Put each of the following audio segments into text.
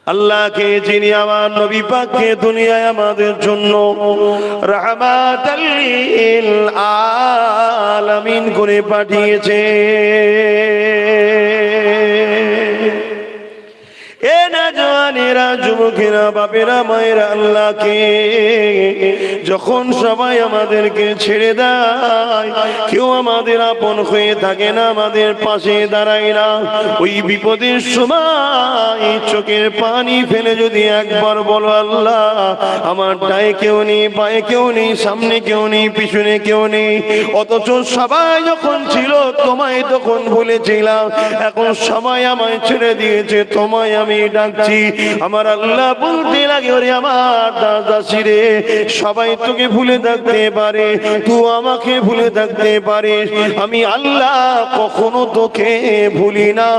আল্লাহকে যিনি আমার নবী পাককে দুনিয়ায় আমাদের জন্য রাহমাতাল লিল আলামিন করে পাঠিয়েছে। এ নওজওয়ানেরা, যুবকেরা, বাপেরা, মায়েরা, আল্লাহকে যখন সবাই আমাদেরকে ছেড়ে দেয়, কেউ আমাদের আপন হয়ে থাকে না, আমাদের পাশে দাঁড়ায় না, ওই বিপদের সময় চোখের পানি ফেলে যদি একবার বলো, আল্লাহ আমার ডায়ে কেউ নেই, বায়ে কেউ নেই, সামনে কেউ নেই, পিছনে কেউ নেই, অথচ সবাই যখন ছিল তোমায় তখন ভুলেছিলাম, এখন সবাই আমায় ছেড়ে দিয়েছে, তোমায় আমি ডাকছি। আমার আল্লাহ বলতে লাগে, ওরে আমার দাসী রে, সবাই তোকে ভুলে থাকতে পারে, তুই আমাকে ভুলে থাকতে পারিস, আমি আল্লাহ কখনো তোকে ভুলি না,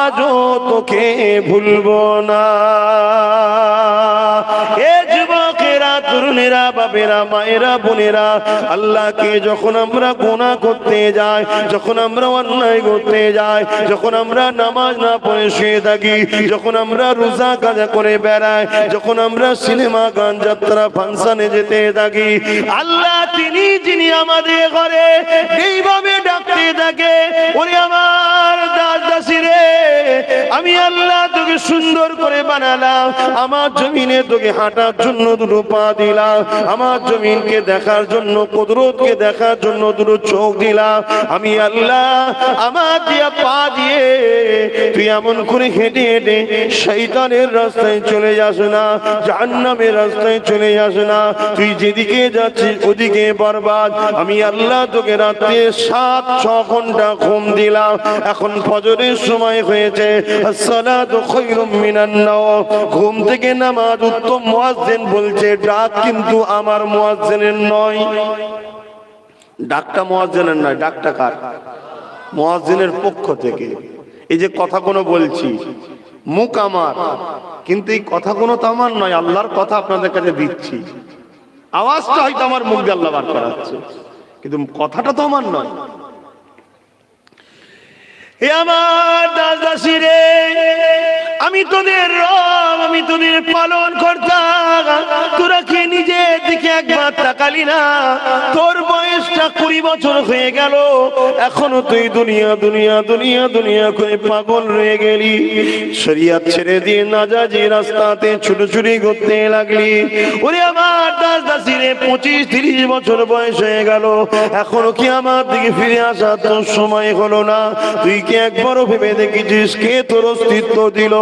আজও তোকে ভুলবো না। এ যুবকেরা, তরুণেরা, বাপেরা, মায়েরা, বোনেরা, আল্লাহকে যখন আমরা গুনাহ করতে যাই, যখন আমরা অন্যায় করতে যাই, যখন আমরা নামাজ না পড়ে শুয়ে থাকি, যখন আমরা রোজা কাজা করে বেড়াই, যখন আমরা সিনেমা, গান, যাত্রা, ফাংশনে যেতে থাকি, আল্লাহ তিনি যিনি আমাদের ঘরে এইভাবে ডাকতে থাকে, ওরে আমার দাসী রে, আমি আল্লাহ তোকে সুন্দর করে বানালাম, আমার জমিনে তোকে হাঁটার জন্য দুটো পা দিলাম, আমার জমিনকে দেখার জন্য, কুদরতকে দেখার জন্য দুটো চোখ দিলাম, আমি আল্লাহ আমার দিয়া পা দিয়ে তুই এমন করে হেঁটে হেঁটে শয়তানের রাস্তায় চলে যাস না, জাহান্নামের রাস্তায় চলে যাস না, তুই যেদিকে যাচ্ছিস ওদিকে বরবাদ। আমি আল্লাহ তোকে রাতে 7-6 ঘন্টা ঘুম দিলাম, এখন ফজরের সময় হয়েছে, আসসালাতু খায়রুম মিনান নাওম, ঘুম থেকে নামাজ উত্তম। মুয়াজ্জিন বলছে ডাক কিন্তু আমার মুয়াজ্জিনের নয়, ডাকটা মুয়াজ্জিনের নয়, ডাকটা কার? মুয়াজ্জিনের পক্ষ থেকে। এই যে কথাগুলো বলছি, মুখ আমার, কিন্তু এই কথাগুলো তো আমার নয়, আল্লাহর কথা আপনাদের কাছে দিচ্ছি, আওয়াজটা হয়তো আমার মুখ দিয়ে আল্লাহ বার করাচ্ছে, কিন্তু কথাটা তো আমার নয়। এ আমার দাসী রে, আমি তোদের রব, আমি তোদের পালন কর্তা, তোরা কি নিজের দিকে একবার তাকালি না? তোর বয়সটা 20 বছর হয়ে গেল, এখনো তুই দুনিয়া দুনিয়া দুনিয়া দুনিয়া করে পাগল রয়ে গেলি, শরিয়ত ছেড়ে দিয়ে নাজাজি রাস্তাতে ছুটোছুটি করতে লাগলি। ওরে আমার দাসী রে, 25-30 বছর বয়স হয়ে গেল, এখনো কি আমার দিকে ফিরে আসার তোর সময় হলো না? তুই কি একবারও ভেবে দেখেছিস কে তোর অস্তিত্ব দিল?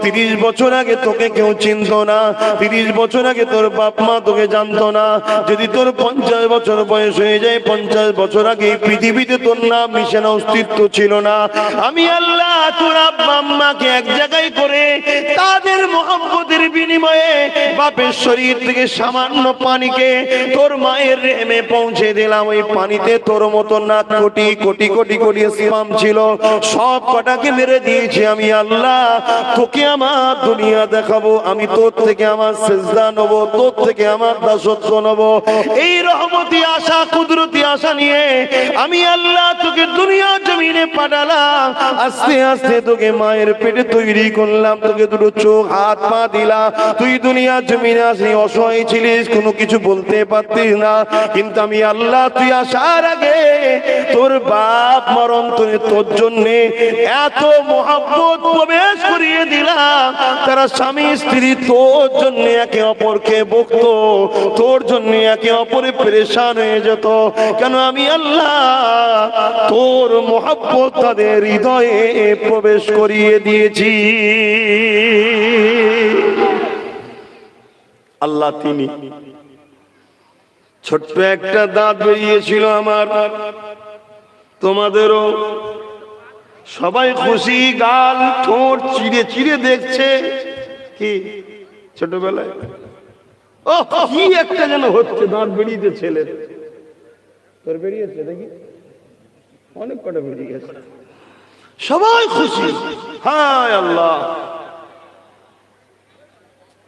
30 বছর আগে তোকে কেউ চিনতো না, 30 বছর আগে তোর বাপ মা তোকে জানতো না, যদি তোর 50 বছর বয়স হয়ে যায়, 50 বছর আগে পৃথিবীতে তোর নাম মিশানো অস্তিত্ব ছিল না। আমি আল্লাহ তোর আব্বা আম্মাকে এক জায়গায় করে তাদের মহব্বতের বিনিময়ে বাপের শরীর থেকে সামান্য পানিকে তোর মায়ের রেহেমে পৌঁছে দিলাম। ওই পানিতে তোর মতো না কোটি কোটি কোটি কোটি স্পাম ছিল, সব কটাকে মেরে দিয়েছি। আমি আল্লাহ তোকে আমার দুনিয়া দেখাবো, আমি তোর থেকে আমার সিজদা নেবো, তোর থেকে আমার দাসত্ব নেবো। এই রহমতি আশা, কুদরতি আশা নিয়ে আমি আল্লাহ তোকে দুনিয়া জমিনে পাঠালাম। আস্তে আস্তে তোকে মায়ের পেটে তৈরি করলাম, তোকে দুটো চোখ হাত পা দিলাম। তুই দুনিয়া জমিনে আসলি, অসহায় ছিলিস, কোনো কিছু বলতে পারতিস না, কিন্তু আমি আল্লাহ তুই আসার আগে তোর বাপ মরণ তোর জন্য এত মহব্বত প্রবেশ করিয়ে দিলাম, তারা স্বামী স্ত্রী তোর জন্য একে অপরকে বকতো, তোর জন্য একে অপরে পেরেশান হয়ে যেত। কেন? আমি আল্লাহ তোর মহব্বত তাদের হৃদয়ে প্রবেশ করিয়ে দিয়েছি। আল্লাহ তিনি। ছোট্ট একটা দাঁত বেরিয়েছিল আমার, তোমাদেরও। সবাই খুশি, গাল ঠোঁট চিড়ে চিড়ে দেখছে। কি ছোটবেলায় ও কি একটা যেন হচ্ছে, দাঁত বেরিয়েছে ছেলের। তোর বেরিয়েছে দেখি, অনেক কটা বেরিয়ে গেছে, সবাই খুশি। হায় আল্লাহ!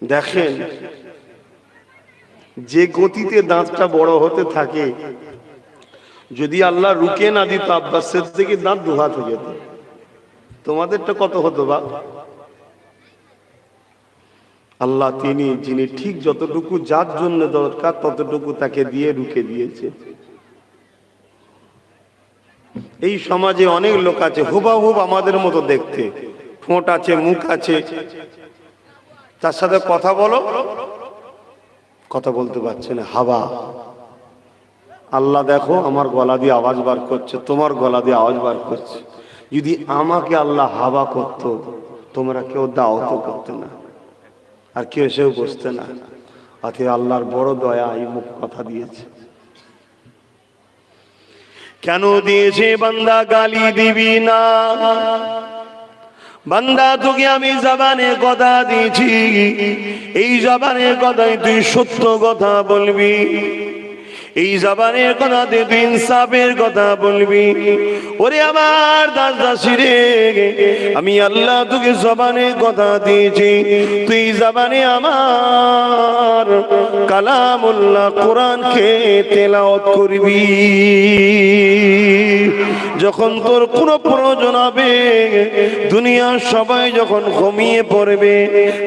দেখেন, যে গতিতে দাঁতটা বড় হতে থাকে, যদি আল্লাহ রুকে না দিত, আব্বাসের থেকে দাঁত দুহাত হয়ে যেত। তোমাদেরটা কত হতো বা? আল্লাহ তিনি যিনি ঠিক যতটুকু যার জন্য দরকার ততটুকু তাকে দিয়ে রুখে দিয়েছে। এই সমাজে অনেক লোক আছে হুবাহুব আমাদের মতো দেখতে, ঠোঁট আছে, মুখ আছে, তার সাথে কথা বলো, কথা বলতে পারছে না, হাওয়া। আল্লাহ দেখো আমার গলা দিয়ে আওয়াজ বার করছে, তোমার গলা দিয়ে আওয়াজ বার করছে। যদি আমাকে আল্লাহ হাওয়া করতো, তোমরা কেউ দাওয়াত করতে না, আর কেউ এসেও বসতে না। অতএব আল্লাহর বড় দয়া, এই মুখ কথা দিয়েছে। কেন দিয়েছে? বান্দা গালি দিবি না, বান্দা তোকে আমি জবানের কথা দিয়েছি, এই জবানের কথায় তুই সত্য কথা বলবি, এই জবানের কথাতে তুই ইনসাফের কথা বলবি। ওরে আমার দাস দাসী রে, আমি আল্লাহ তোকে জবানের কথা দিয়েছি, তুই জবানে আমার কালামুল্লাহ কোরআনকে তেলাওয়াত করবি। যখন তোর কোনো প্রয়োজন হবে, দুনিয়ার সবাই যখন ঘুমিয়ে পড়বে,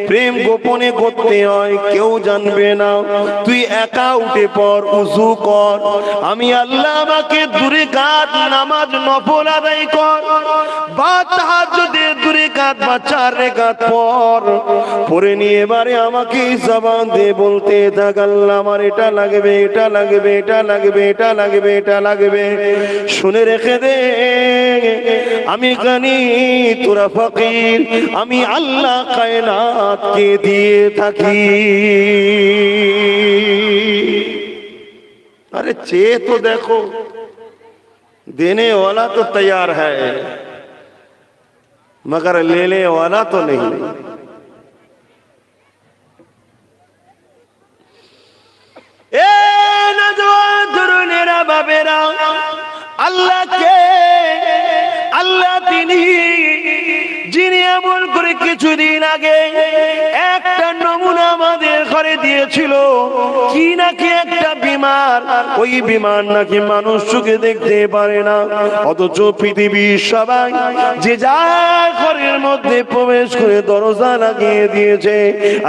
প্রেম গোপনে করতে হয়, কেউ জানবে না, তুই একা উঠে পড়, উযু কর, আমি আল্লাহ আমাকে দূরে কাত নামাজ নফল আদায় কর, বা তাহাজ্জুদের দূরে কাত বা 4 রাকাত পড়ে নিয়ে এবারে আমাকে জবান দিয়ে বলতে থাক, আল্লাহ আমার এটা লাগবে, এটা লাগবে, এটা লাগবে, এটা লাগবে, এটা লাগবে। শুনে রেখে দে, আমি জানি তোরা ফকির, আমি আল্লাহ কায়নাতকে দিয়ে থাকি। अरे चे तो देखो, देने वाला तो तैयार है, मगर लेने वाला तो नहीं। ए नौजवान तरुणेरा बाबेरा, अल्लाह के अल्लाह তিনি যিনি এমন করে কিছুদিন আগে একটা নমুনা আমাদের ঘরে দিয়েছিল, কি নাকি একটা বিমার, ওই বিমার নাকি মানুষ চোখে দেখতে পারে না, অথচ পৃথিবীর সবাই যে যার ঘরের মধ্যে প্রবেশ করে দরজা লাগিয়ে দিয়েছে।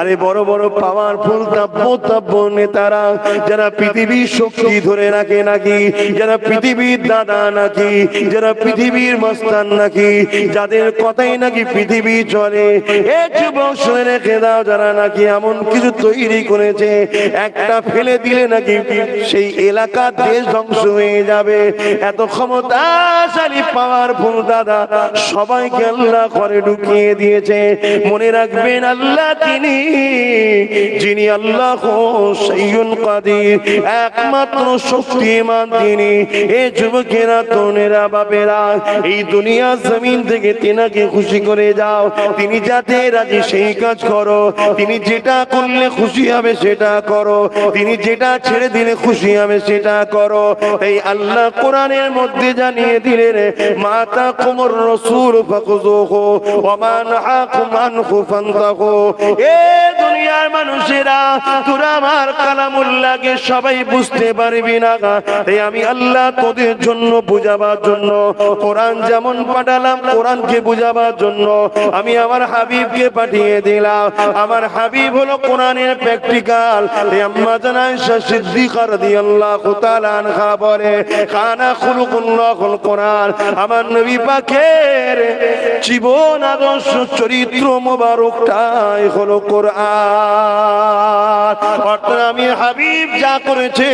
আরে বড় বড় পাওয়ারফুল তাব্য নেতারা, যারা পৃথিবীর শক্তি ধরে রাখে নাকি, যারা পৃথিবীর দাদা নাকি, যারা পৃথিবীর মস্তান নাকি, যাদের কথাই নাকি পৃথিবী চলে, এ যুবক শুনে রেখে দাও, যারা নাকি এমন কিছু তৈরি করেছে, একটা ফেলে দিলে নাকি সেই এলাকা দেশ ধ্বংস হয়ে যাবে। এত ক্ষমতাশালী পাওয়ারফুল দাদা সবাইকে আল্লাহ ঘরে ঢুকিয়ে দিয়েছে। মনে রাখবেন, আল্লাহ তিনি যিনি আল্লাহ সাইয়্যুল কাদির, একমাত্র শক্তিমান তিনি। এ যুবকেরা, তরুণেরা, বাপেরা, এই দুনিয়া জমিন থেকে তিনাকে খুশি করে যাও, তিনি যাতে রাজি সেই কাজ করো, তিনি যেটা করলে খুশি হবে সেটা করো, তিনি যেটা ছেড়ে দিলে খুশি হবে সেটা করো। এই আল্লাহ কোরআনের মধ্যে জানিয়ে দিলেন, মাতা কুমুর রাসূল ফাকুযুহু ওয়া মা নাহাকুম আনহু ফান্তাহু। এ দুনিয়ার মানুষেরা, তোরা আমার কালামুল্লাহকে সবাই বুঝতে পারবি না, তাই আমি আল্লাহ তোদের জন্য বুঝাবার জন্য কোরআন যেমন পাঠালাম, কোরআনকে বুঝাবার জন্য আমি আমার হাবিবকে পাঠিয়ে দিলাম। আমার হাবিব হলো কোরআনের প্র্যাকটিক্যাল। আম্মা জানা আয়েশা সিদ্দিকা রাদিয়াল্লাহু তাআলা আনহা বলে, কানা খুলুকুল্লাহুল কোরআন, আমার নবী পাকের জীবন আদর্শ চরিত্র মোবারকটাই হলো কোরআন। অর্থাৎ আমি হাবিব যা করেছে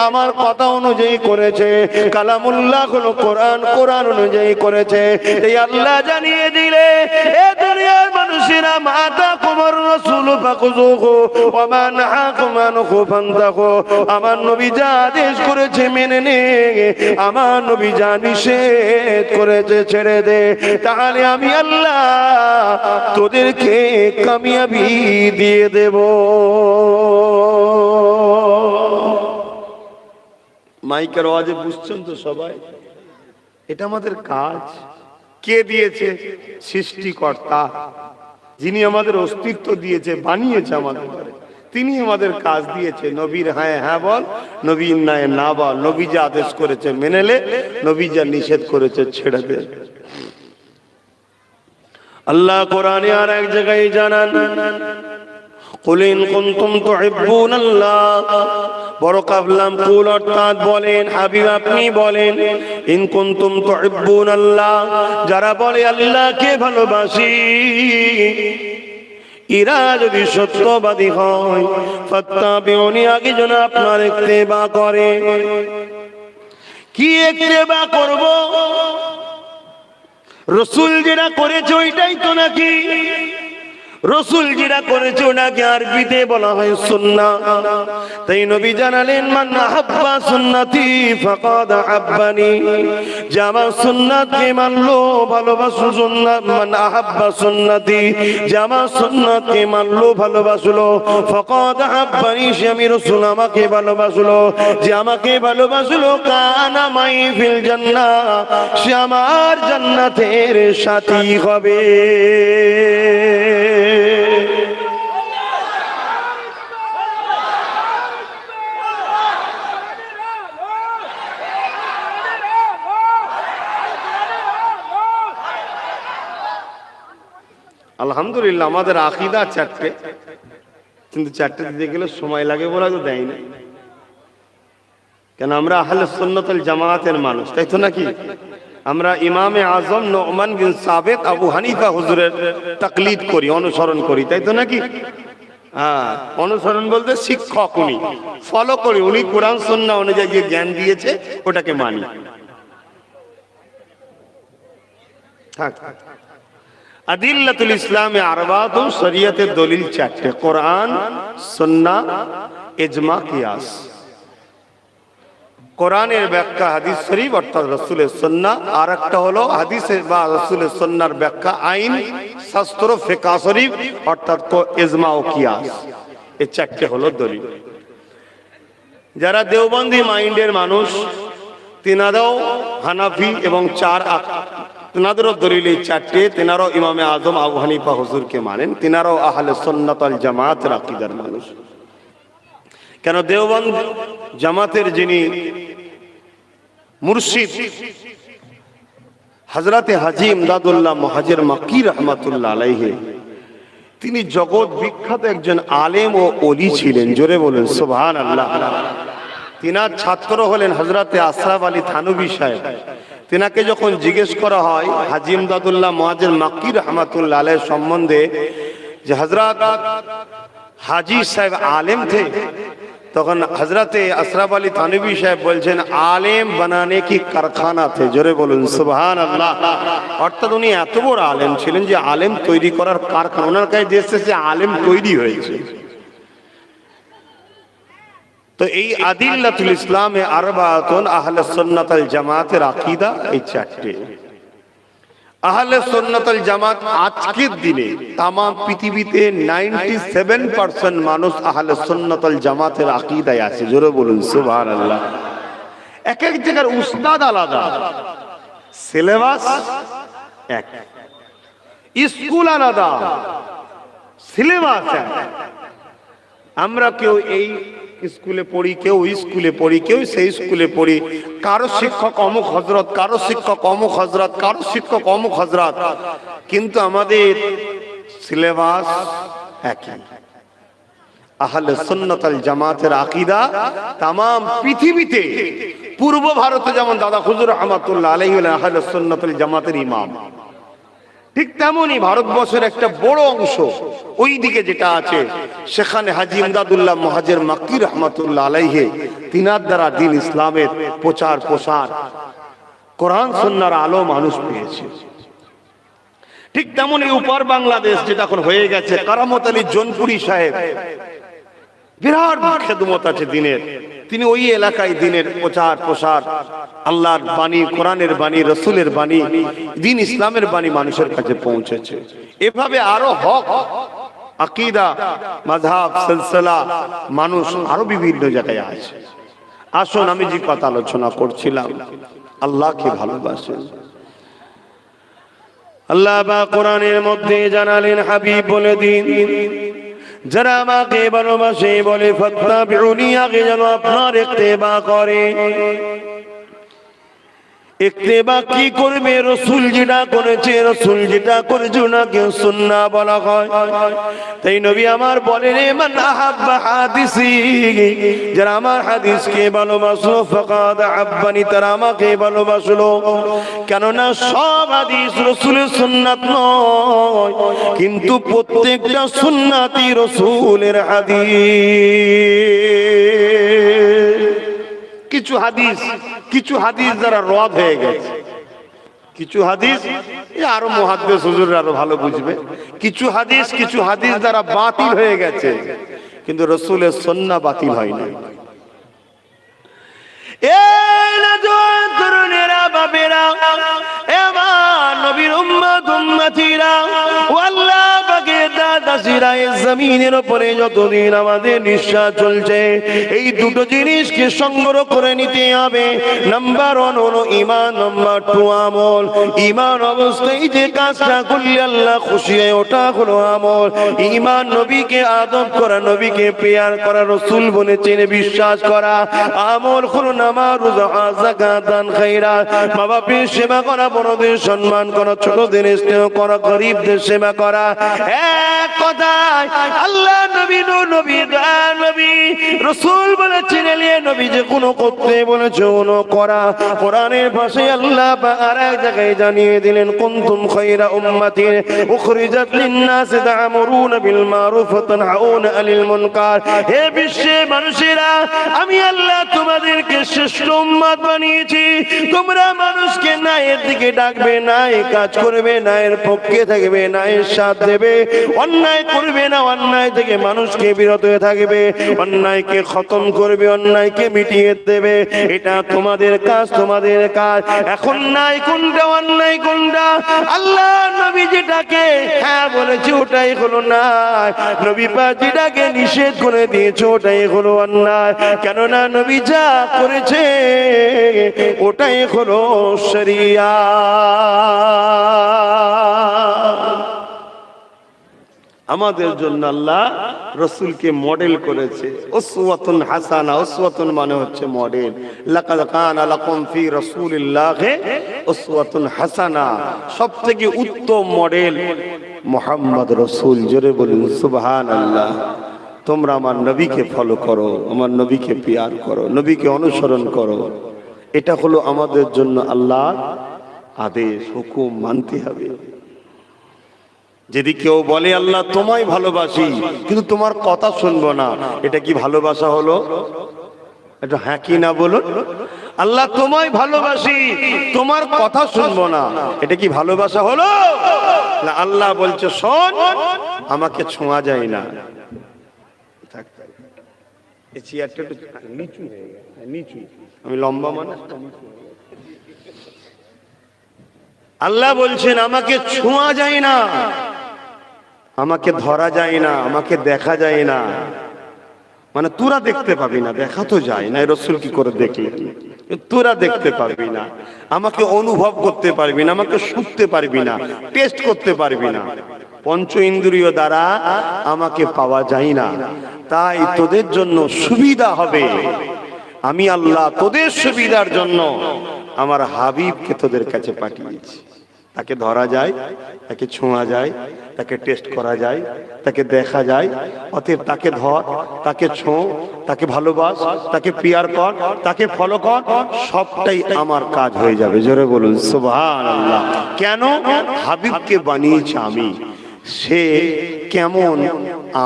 আমার কথা অনুযায়ী করেছে, কালামুল্লাহ হলো কোরআন, কোরআন অনুযায়ী করেছে। এই আল্লাহ জানিয়ে দিলে, এ দুনিয়ার মানুষেরা, মাতা কুমর রাসূল ফাকুযুহু ওয়া মা নাহাকুম আনহু ফান্তাহু। আমার নবী যা আদেশ করেছে মেনে নে, আমার নবী যা নিষেধ করেছে ছেড়ে দে, তাহলে আমি আল্লাহ তোদেরকে কামিয়াবি দিয়ে দেব। মাইকের আওয়াজে বুঝছেন তো সবাই? এটা আমাদের কাজ। কে দিয়েছে? সৃষ্টিকর্তা, যিনি আমাদের অস্তিত্ব দিয়েছে, বানিয়েছে আমাদের, তিনি আমাদের কাজ দিয়েছে। নবীর হ্যাঁ হ্যাঁ বল, নবীর নাই না বল। নবী যা আদেশ করেছে মেনে নে, নবী যা নিষেধ করেছে ছেড়ে দে। আল্লাহ কোরআনে আর এক জায়গায় জানান, কুল ইন কুনতুম তুহিব্বুনাল্লাহ, বড় কাবলাম কুল অর্থাৎ বলেন, হাবিব আপনি বলেন, ইন কুনতুম তুহিব্বুনাল্লাহ, যারা বলে আল্লাহকে ভালোবাসি, এরা যদি সত্যবাদী হয়, ফাত্তাবিউনি, আগে যেন আপনার ইত্তেবা করে। কি ইত্তেবা করব? রাসূল যেটা করেছে ওইটাই তো নাকি? রাসূল যেটা করেছে ওটাকে আরবিতে বলা হয় সুন্নাহ। তাই নবী জানালেন, মান আহাব্বা সুন্নতি ফাকাদ আহাব্বানি, যে আমার সুন্নাতকে মানলো ভালোবাসলো, সুন্নাত মান আহাব্বা সুন্নতি, যে আমার সুন্নাতকে মানলো ভালোবাসলো, ফাকাদ আহাব্বানি, সে আমি রাসূল আমাকে ভালোবাসলো, যে আমাকে ভালোবাসলো, কানা মাই ফিল জান্নাহ, সে আমার জান্নাতের সাথী হবে। আলহামদুলিল্লাহ, আমাদের আকীদা চারটে, কিন্তু চারটে দিতে গেলে সময় লাগে বলে তো দেয় না। কেন? আমরা আহলে সুন্নাত ওয়াল জামাতের মানুষ, তাই তো নাকি? আমরা ইমামে আজম নুমান বিন সাবিত আবু হানিফা হুজুরের তাকলিদ করি, অনুসরণ করি, তাই তো নাকি? হ্যাঁ, অনুসরণ বলতে শিক্ষক, উনি ফলো করি, উনি কোরআন সুন্নাহ অনুযায়ী যে জ্ঞান দিয়েছে ওটাকে মানি। থাক। আদিল্লাতুল ইসলামে আরবাতুন, শরীয়তের দলিল চারটে, কোরআন, সুন্নাহ, ইজমা, কিয়াস। কোরআনের ব্যাখ্যা হাদিস শরীফ অর্থাৎ রাসূলের সুন্নাহ, আর একটা হলো হাদিসের বা রাসূলের সুন্নাহর ব্যাখ্যা আইন, শাস্ত্র, ফিকহ শরীফ অর্থাৎ ইজমা ও কিয়াস। এই চারটে হলো দলিল। যারা দেওবন্দি মাইন্ডের মানুষ, তিনারাও হানাফি এবং তিনাদেরও দলিল এই চারটে, তিনারাও ইমামে আজম আবু হানিফা হুজুরকে মানেন, তিনারাও আহলে সুন্নাত ওয়াল জামাতের আকীদার মানুষ। কেন? দেওবন্দ জামাতের যিনি মুর্শিদ হযরতে হাজী ইমদাদুল্লাহ মুহাজির মক্কি রাহমাতুল্লাহ আলাইহি, তিনি জগৎ বিখ্যাত একজন আলেম ও ওলি ছিলেন। জোরে বলেন সুবহানাল্লাহ। তিনার ছাত্র হলেন হযরতে আশরাফ আলী থানভী সাহেব। তিনাকে যখন জিজ্ঞেস করা হয় হাজী ইমদাদুল্লাহ মুহাজির মক্কি রাহমাতুল্লাহ আলাইহি সম্বন্ধে, যে হযরত হাজী সাহেব আলেম থে, তখন হযরতে আশরাফ আলী থানভী সাহেব বলছেন, আলেম বানানে কি কারখানা থে। জোরে বলুন সুবহানাল্লাহ। অর্থাৎ উনি এত বড় আলেম ছিলেন যে আলেম তৈরি করার কারখানা, ওনার কাছে দেশে যে আলেম তৈরি হয়েছে। তো এই আদিল্লাতুল ইসলামে আরবাতুন, আহলে সুন্নাত ওয়াল জামাতের আকীদা এই চারটে। আহলে সুন্নাত ওয়াল জামাত আজকের দিনে তাম পৃথিবীতে 97% মানুষ আহলে সুন্নাত ওয়াল জামাতের আকীদায় আছে। জোরে বলুন সুবহানাল্লাহ। এক এক জায়গার উস্তাদ আলাদা, সিলেবাস এক, স্কুল আলাদা, সিলেবাস এক। আমরা কেউ এই স্কুলে পড়ি, কেউ স্কুলে পড়ি, কেউ সেই স্কুলে পড়ি, কারো শিক্ষক অমুক হযরত, কারো শিক্ষক অমুক হযরত, কারো শিক্ষক অমুক হযরত, কিন্তু আমাদের সিলেবাস একই। আহলে সুন্নাত ওয়াল জামাতের আকীদা তাম পৃথিবীতে, পূর্ব ভারতে যেমন দাদা হুজুর রহমাতুল্লাহ আলাইহি আহলে সুন্নাত ওয়াল জামাতের ইমাম, ঠিক তেমনি ভারতবর্ষের একটা বড় অংশ ওই দিকে যেটা আছে, সেখানে হাজী ইমদাদুল্লাহ মুহাজির মক্কি রাহমাতুল্লাহ আলাইহি, তিনার দ্বারা দ্বীন ইসলামের প্রচার প্রসার, কোরআন সুন্নাহর আলো মানুষ পেয়েছে। ঠিক তেমনি উপর বাংলাদেশ যেটা এখন হয়ে গেছে, কারামত আলী জোনপুরি সাহেব, বিরাট খেদমত আছে দিনের, তিনি ওই এলাকায় দিনের প্রচার প্রসার, আল্লাহর বাণী, কোরআনের বাণী, রাসূলের বাণী, দ্বীন ইসলামের বাণী মানুষের কাছে পৌঁছেছে। এভাবে আরো হক, আকীদা, মাযহাব, সিলসিলা মানুষ আরো বিভিন্ন জায়গায় আছে। আসুন, আমি যে কথা আলোচনা করছিলাম, আল্লাহকে ভালোবাসেন। আল্লাহ বা কোরআনের মধ্যে জানালেন, হাবিব বলে দিন, যারা আমাকে ভালোবাসে বলে ফাত্তাবিউনি, আগে যেন আপনার ইত্তেবা করে। ইত্তেবা কি করবে? রাসূল যেটা করেছে, রাসূল যেটা করেছে ওনাকে সুন্নাহ বলা হয়। তাই নবী আমার বলেন, মান আহাব্বা হাদিসি, যারা আমার হাদিসকে ভালোবাসলো, ফাকাদ আহাব্বানি, তারা আমাকে ভালোবাসলো। কেননা সব হাদিস রাসূলের সুন্নাত নয়, কিন্তু প্রত্যেকটা সুন্নাতই রাসূলের হাদিস। কিছু হাদিস যারা রদ হয়ে গেছে, কিছু হাদিস আরো মুহাদ্দিস হুজুররা আরো ভালো বুঝবে, কিছু হাদিস যারা বাতিল হয়ে গেছে, কিন্তু রাসূলের সুন্নাহ বাতিল হয় না। এই নজওয়ান তরুণেরা, বাবেরা, এবার নবীর উম্মত উম্মতিরা, ও আল্লাহ পাকের দাদাসিরা, এই জমিনের উপরে যতদিন আমাদের নিঃশ্বাস চলছে, এই দুটো জিনিসকে সংগ্রহ করে নিতে হবে। নাম্বার 1 হলো ঈমান, নাম্বার 2 আমল। ঈমান অবস্থায় যে কাজটা করলে আল্লাহ খুশি হয় ওটা হলো আমল। ঈমান নবীকে আদব করা, নবীকে প্রেয়ার করা, রাসূল বলেছেন বিশ্বাস করা। আমল হলো নামাজ, রোজা, যাকাত, দান, খায়রাত, মা বাপের সেবা করা, বড়দের সম্মান করা, ছোটদের স্নেহ করা, গরিবদের সেবা করা। এক কথায় আল্লাহ নবী, নবী রাসূল বলেছেন, এলিয়ে নবী যে কোনো করতে বলেছে কোনো করা। কোরআনের ভাষায় আল্লাহ পাক আর এক জায়গায় জানিয়ে দিলেন, কুনতুম খায়রা উম্মাতিন উখরিজাত লিন-নাস তা'মুরুনা বিল মারুফ ওয়া তানহাউনা আনিল মুনকার। হে বিশ্বের মানুষেরা, আমি আল্লাহ তোমাদেরকে শ্রেষ্ঠ উম্মত বানিয়েছি। তোমরা মানুষকে ন্যায়ের দিকে ডাকবে, ন্যায় কাজ করবে, ন্যায়ের পক্ষে থাকবে, ন্যায়ের সাথ দেবে, অন্যায় করবে না, অন্যায় থেকে মানুষকে বিরত হয়ে থাকবে, অন্যায়কে খতম করবে, অন্যায়কে মিটিয়ে দেবে। এটা তোমাদের কাজ, তোমাদের কাজ। এখন নাই কোনটা, অন্যায় কোনটা? আল্লাহ নবী যেটাকে হ্যাঁ বলেছে ওটাই হলো নাই, নবী পাক যেটাকে নিষেধ করে দিয়েছে ওটাই হলো অন্যায়। কেননা নবী যা করেছে ওটাই হলো শরিয়াত। আমাদের জন্য আল্লাহ রাসূলকে মডেল করেছে, উসওয়াতুন হাসানা। উসওয়াতুন মানে হচ্ছে মডেল। লাকাদ কানা লাকুম ফি রাসূলিল্লাহি উসওয়াতুন হাসানা, সবথেকে উত্তম মডেল মুহাম্মদ রাসূল। জোরে বলুন সুবহানাল্লাহ। তোমরা আমার নবীকে ফলো করো, আমার নবীকে প্যার করো, নবীকে অনুসরণ করো। এটা হলো আমাদের জন্য আল্লাহর আদেশ, হুকুম, মানতে হবে। যদি কেউ বলে আল্লাহ তোমায় ভালোবাসি কিন্তু তোমার কথা শুনবো না, এটা কি ভালোবাসা হলো? এটা হ্যাঁ কি না বলুন? আল্লাহ তোমায় ভালোবাসি, তোমার কথা শুনবো না, এটা কি ভালোবাসা হলো? না, আল্লাহ বলছে শোন, আমাকে ছোঁয়া যায় না। এই চেয়ারটা একটু নিচু হয়ে গেছে, নিচু, আমি লম্বা মানুষ। আল্লাহ বলছেন আমাকে ছোঁয়া যায় না, আমাকে ধরা যায় না, আমাকে দেখা যায় না। মানে তোরা দেখতে পাবি না, দেখা তো যায় না। রাসূল কি করে দেখলি? তোরা দেখতে পারবি না, আমাকে অনুভব করতে পারবি না, আমাকে শুনতে পারবি না, টেস্ট করতে পারবি না। পঞ্চ ইন্দ্রিয় দ্বারা আমাকে পাওয়া যায় না। তাই তোদের জন্য সুবিধা হবে, আমি আল্লাহ তোদের সুবিধার জন্য আমার হাবিবকে তোদের কাছে পাঠিয়েছি। তাকে ধরা যায়, তাকে ছোঁয়া যায়, তাকে টেস্ট করা যায়, তাকে দেখা যায়। অতএব তাকে ধর, তাকে ছোঁ, তাকে ভালোবাস, তাকে পিয়ার কর, তাকে ফলো কর, সবটাই আমার কাজ হয়ে যাবে। জোরে বলুন সুবহানাল্লাহ। কেন? হাবিবকে বানিয়েছি আমি, সে কেমন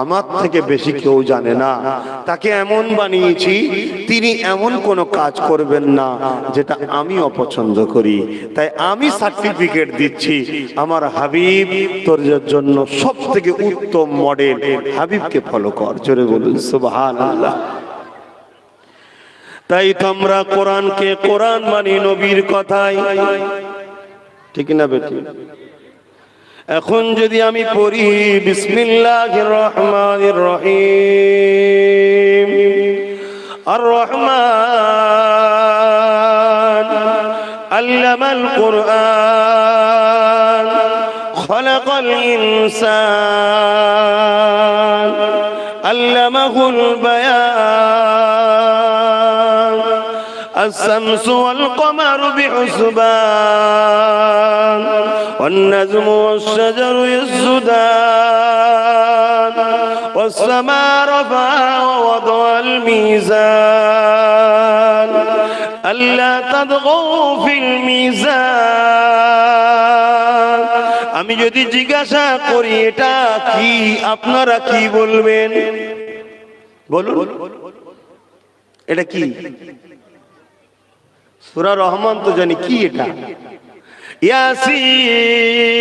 আমার থেকে বেশি কেউ জানে না। তাকে এমন বানিয়েছি, তিনি এমন কোনো কাজ করবেন না যেটা আমি অপছন্দ করি। তাই আমি সার্টিফিকেট দিচ্ছি, আমার হাবিব তোর জন্য সব থেকে উত্তম মডেল। হাবিবকে ফলো কর। জোরে বলুন সুবহানাল্লাহ। তাই তোমরা কোরআনকে কোরআন মানি নবীর কথাই, ঠিক না বেটি? এখন যদি আমি পড়ি বিসমিল্লাহির রহমানির রহিম, আর রহমান আল্লামাল কুরআন খলাকাল ইনসান আল্লামাহুল বায়ান الشمس والقمر بحسبان والنجم والشجر يسجدان والسماء رفعها ووضع الميزان ألا تطغوا في الميزان আমি যদি জিজ্ঞাসা করি এটা কি আপনারা কি বলবেন বলুন এটা কি সূরা রহমান তো জানি কি এটা ইয়াসিন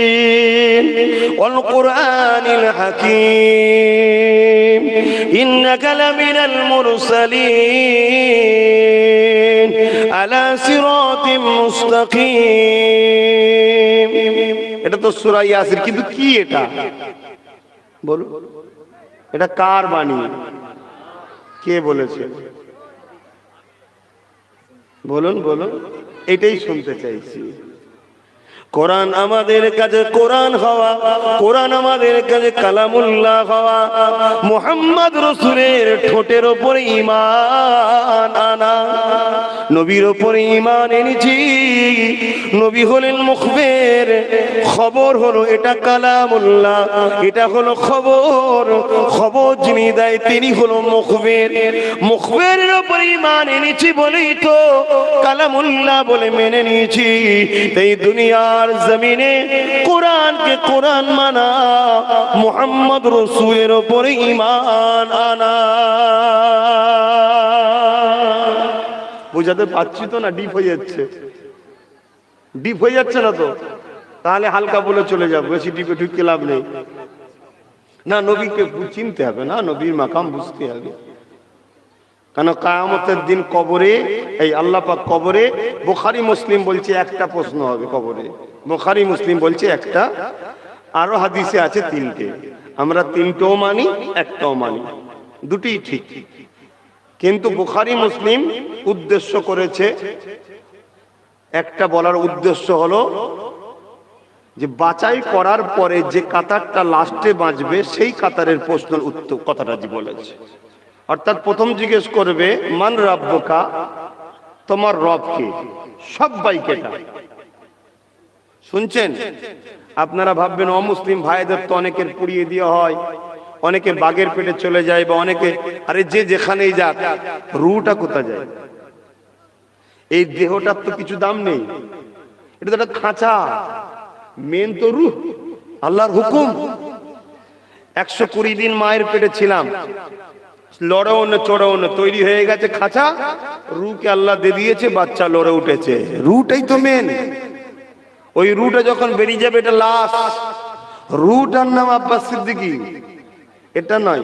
ওয়াল কুরআনিল হাকীম ইন্নাকা লামিনাল মুরসালিন আলা সিরাতিম মুস্তাকিম এটা তো সূরা ইয়াসিন কিন্তু কি এটা বলুন এটা কার বাণী কে বলেছে বলুন বলুন এটাই শুনতে চাইছি কোরআন আমাদের কাছে কোরআন হওয়া কোরআন আমাদের কাছে কালামুল্লাহ হওয়া মুহাম্মদ রাসূলের ঠোঁটের উপরে ঈমান আনা নবীর উপরে ঈমান এনেছি নবী হলেন মুখবির খবর হলো এটা কালামুল্লাহ এটা হলো খবর খবর যিনি দেয় তিনি হলো মুখবির মুখবিরের উপরে ঈমান এনেছি বলেই তো কালামুল্লাহ বলে মেনে নিয়েছি এই দুনিয়ার জমিনে কোরআনকে কোরআন মানা মুহাম্মদ রাসূলের উপরে ঈমান আনা বুঝাতে পারছি তো না ডিপ হয়ে যাচ্ছে না তো তাহলে হালকা বলে চলে যাবো বেশি ডিপে ঢুকে লাভ নেই না নবীকে চিনতে হবে না নবীর মাকাম বুঝতে হবে কেন কিয়ামতের দিন কবরে এই আল্লাহ পাক কবরে বুখারী মুসলিম বলছে একটা প্রশ্ন হবে কবরে বুখারী মুসলিম বলছে একটা আরো হাদিসে আছে তিনটে আমরা তিনটেও মানি একটাও মানি দুটোই ঠিক কিন্তু বুখারী মুসলিম উদ্দেশ্য করেছে একটা বলার উদ্দেশ্য হলো যে বাছাই করার পরে যে কাতারটা লাস্টে বাঁচবে সেই কাতারের প্রশ্নের উত্তর কথাটা জি বলেছে অর্থাৎ প্রথম জিজ্ঞেস করবে মান রাব্বুকা তোমার রব কে সবাইকে এটা শুনছেন আপনারা ভাববেন অমুসলিম ভাইদের তো অনেকের পুড়িয়ে দেওয়া হয় অনেকে বাঘের পেটে চলে যায় বা অনেকে আরে যে যেখানেই যাক রুটা কোথায় যায় এই দেহটার তো কিছু দাম নেই এটা তো একটা খাঁচা মেন তো রূহ আল্লাহর হুকুম 120 দিন মায়ের পেটে ছিলাম লড়েও না চড়েও না তৈরি হয়ে গেছে খাঁচা রুকে আল্লাহ দিয়ে দিয়েছে বাচ্চা লড়ে উঠেছে রুটাই তো মেন ওই রুটা যখন বেরিয়ে যাবে এটা লাশ রুটার নাম আব্বাস সিদ্দিকী এটা নয়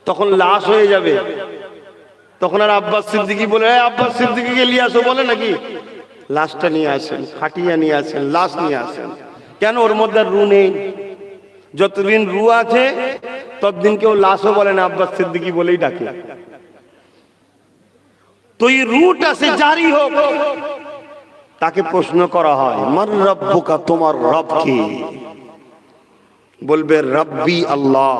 তখন লাশ হয়ে যাবে তখন আর আব্বাস সিদ্দিকী বলে আব্বাস সিদ্দিকীকে নিয়ে আসো বলে নাকি লাশটা নিয়ে আসেন খাটিয়া নিয়ে আসেন লাশ নিয়ে আসেন কেন ওর মধ্যে রু নেই যতদিন রু আছে ততদিন কেউ লাশও বলে না আব্বাস সিদ্দিকী বলেই ডাকে তো এই রুটা সে জারি হোক তাকে প্রশ্ন করা হয় মান রাব্বুকা তোমার রব কে বলবে রব্বি আল্লাহ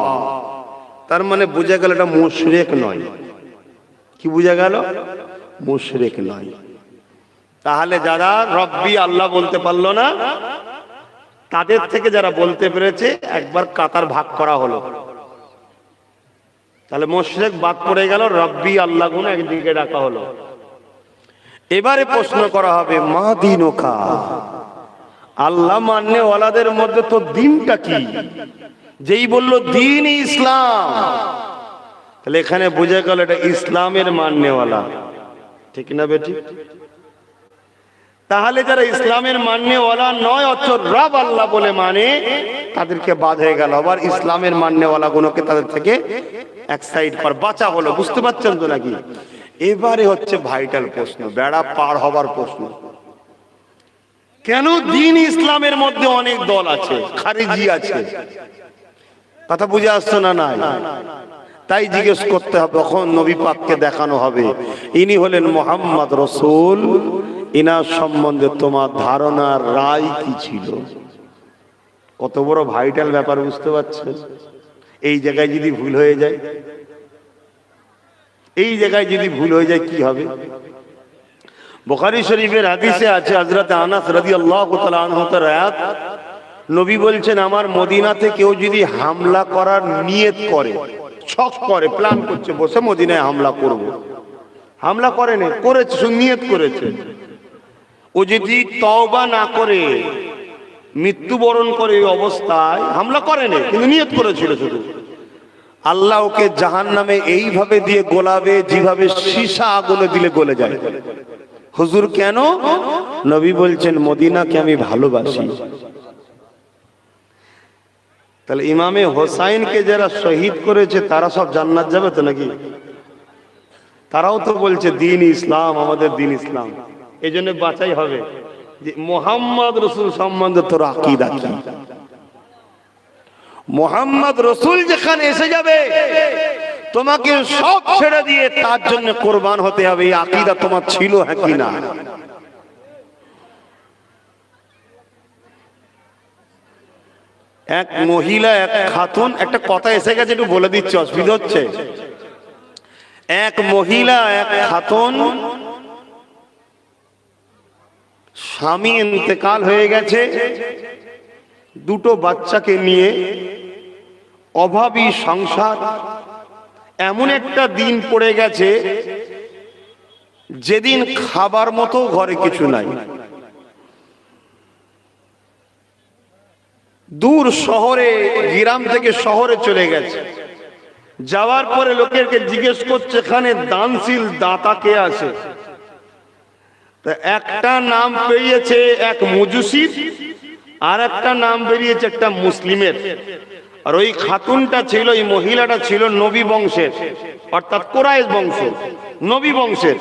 তার মানে বোঝা গেল এটা মুশরিক নয় কি বোঝা গেল মুশরিক নয় তাহলে যারা রব্বি আল্লাহ বলতে পারলো না তাদের থেকে যারা বলতে পেরেছে একবার কাতার ভাগ করা হলো তাহলে মুশরিক বাদ পড়ে গেল রব্বি আল্লাহ গুণ একদিকে ডাকা হলো এবারে প্রশ্ন করা হবে মা দীনুকা আল্লাহ মাননে ওয়ালাদের মধ্যে তো দিনটা কি যেই বললো দিন ইসলাম তাহলে এখানে বোঝা গেল এটা ইসলামের মাননেওয়ালা ঠিক না বেটি তাহলে যারা ইসলামের মাননেওয়ালা নয় অথচ রব আল্লাহ বলে মানে তাদেরকে বাদ হয়ে গেল আবার ইসলামের মাননেওয়ালা গুলোকে তাদের থেকে এক সাইড পর বাঁচা হলো বুঝতে পারছেন তো নাকি এবারে হচ্ছে ভাইটাল প্রশ্ন বেড়া পার হবার প্রশ্ন কেন দিন ইসলামের মধ্যে অনেক দল আছে খারিজি আছে কথা বুঝে আসছো না নাই তাই জিজ্ঞেস করতে হবে তখন নবী পাককে দেখানো হবে ইনি হলেন মুহাম্মদ রাসূল ইনার সম্বন্ধে তোমার ধারণার রায় কি ছিল কত বড় ভাইটাল ব্যাপার বুঝতে পারছেন এই জায়গায় যদি ভুল হয়ে যায় এই জায়গায় যদি ভুল হয়ে যায় কি হবে? বুখারী শরীফের হাদিসে আছে, হযরত আনাস রাদিয়াল্লাহু তাআলা আনহু তার রায়াত, নবী বলছেন আমার মদিনাতে কেউ যদি হামলা করার নিয়ত করে, শখ করে, প্ল্যান করছে বসে মদিনায় হামলা করব, হামলা করেনি, করেছে, শুধু নিয়ত করেছে, ও যদি তওবা না করে মৃত্যুবরণ করে এই অবস্থায়, হামলা করেনি কিন্তু নিয়ত করেছিল শুধু, আল্লাহ ওকে জাহান্নামে এইভাবে দিয়ে গোলাবে যেভাবে সীসা আগুনে দিলে গলে যায়। হুজুর কেন? নবী বলছেন মদিনাকে আমি ভালোবাসি। তাহলে ইমামে হোসাইনকে যারা শহীদ করেছে তারা সব জান্নাত যাবে তো নাকি? তারাও তো বলছে দিন ইসলাম, আমাদের দিন ইসলাম। এই জন্য বাঁচাই হবে যে মুহাম্মদ রাসূল সম্বন্ধে তোর আকীদা কি। মুহাম্মদ রাসূল যেখানে এসে যাবে তোমাকে সব ছেড়ে দিয়ে তার জন্য কোরবান হতে হবে, এই আকীদা তোমার ছিল হ্যাঁ কি না? এক মহিলা, এক খাতুন, একটা কথা এসে গেছে একটু বলে দিচ্ছে, অসুবিধা হচ্ছে। এক মহিলা, এক খাতুন, স্বামী ইন্তেকাল হয়ে গেছে, দুটো বাচ্চাকে নিয়ে অভাবী সংসার, এমন একটা দিন পড়ে গেছে যেদিন খাবার মতো ঘরে কিছু নাই। দূর শহরে, গ্রাম থেকে শহরে চলে গেছে, যাওয়ার পরে লোকেরকে জিজ্ঞেস করছে এখানে দানশীল দাতা কে আছে? একটা নাম পেরিয়েছে এক মজুসির, আর একটা নাম বেরিয়েছে একটা মুসলিমের। আর ওই খাতুনটা ছিল, ওই মহিলাটা ছিল নবী বংশের, অর্থাৎ কুরাইশ বংশ, নবী বংশের।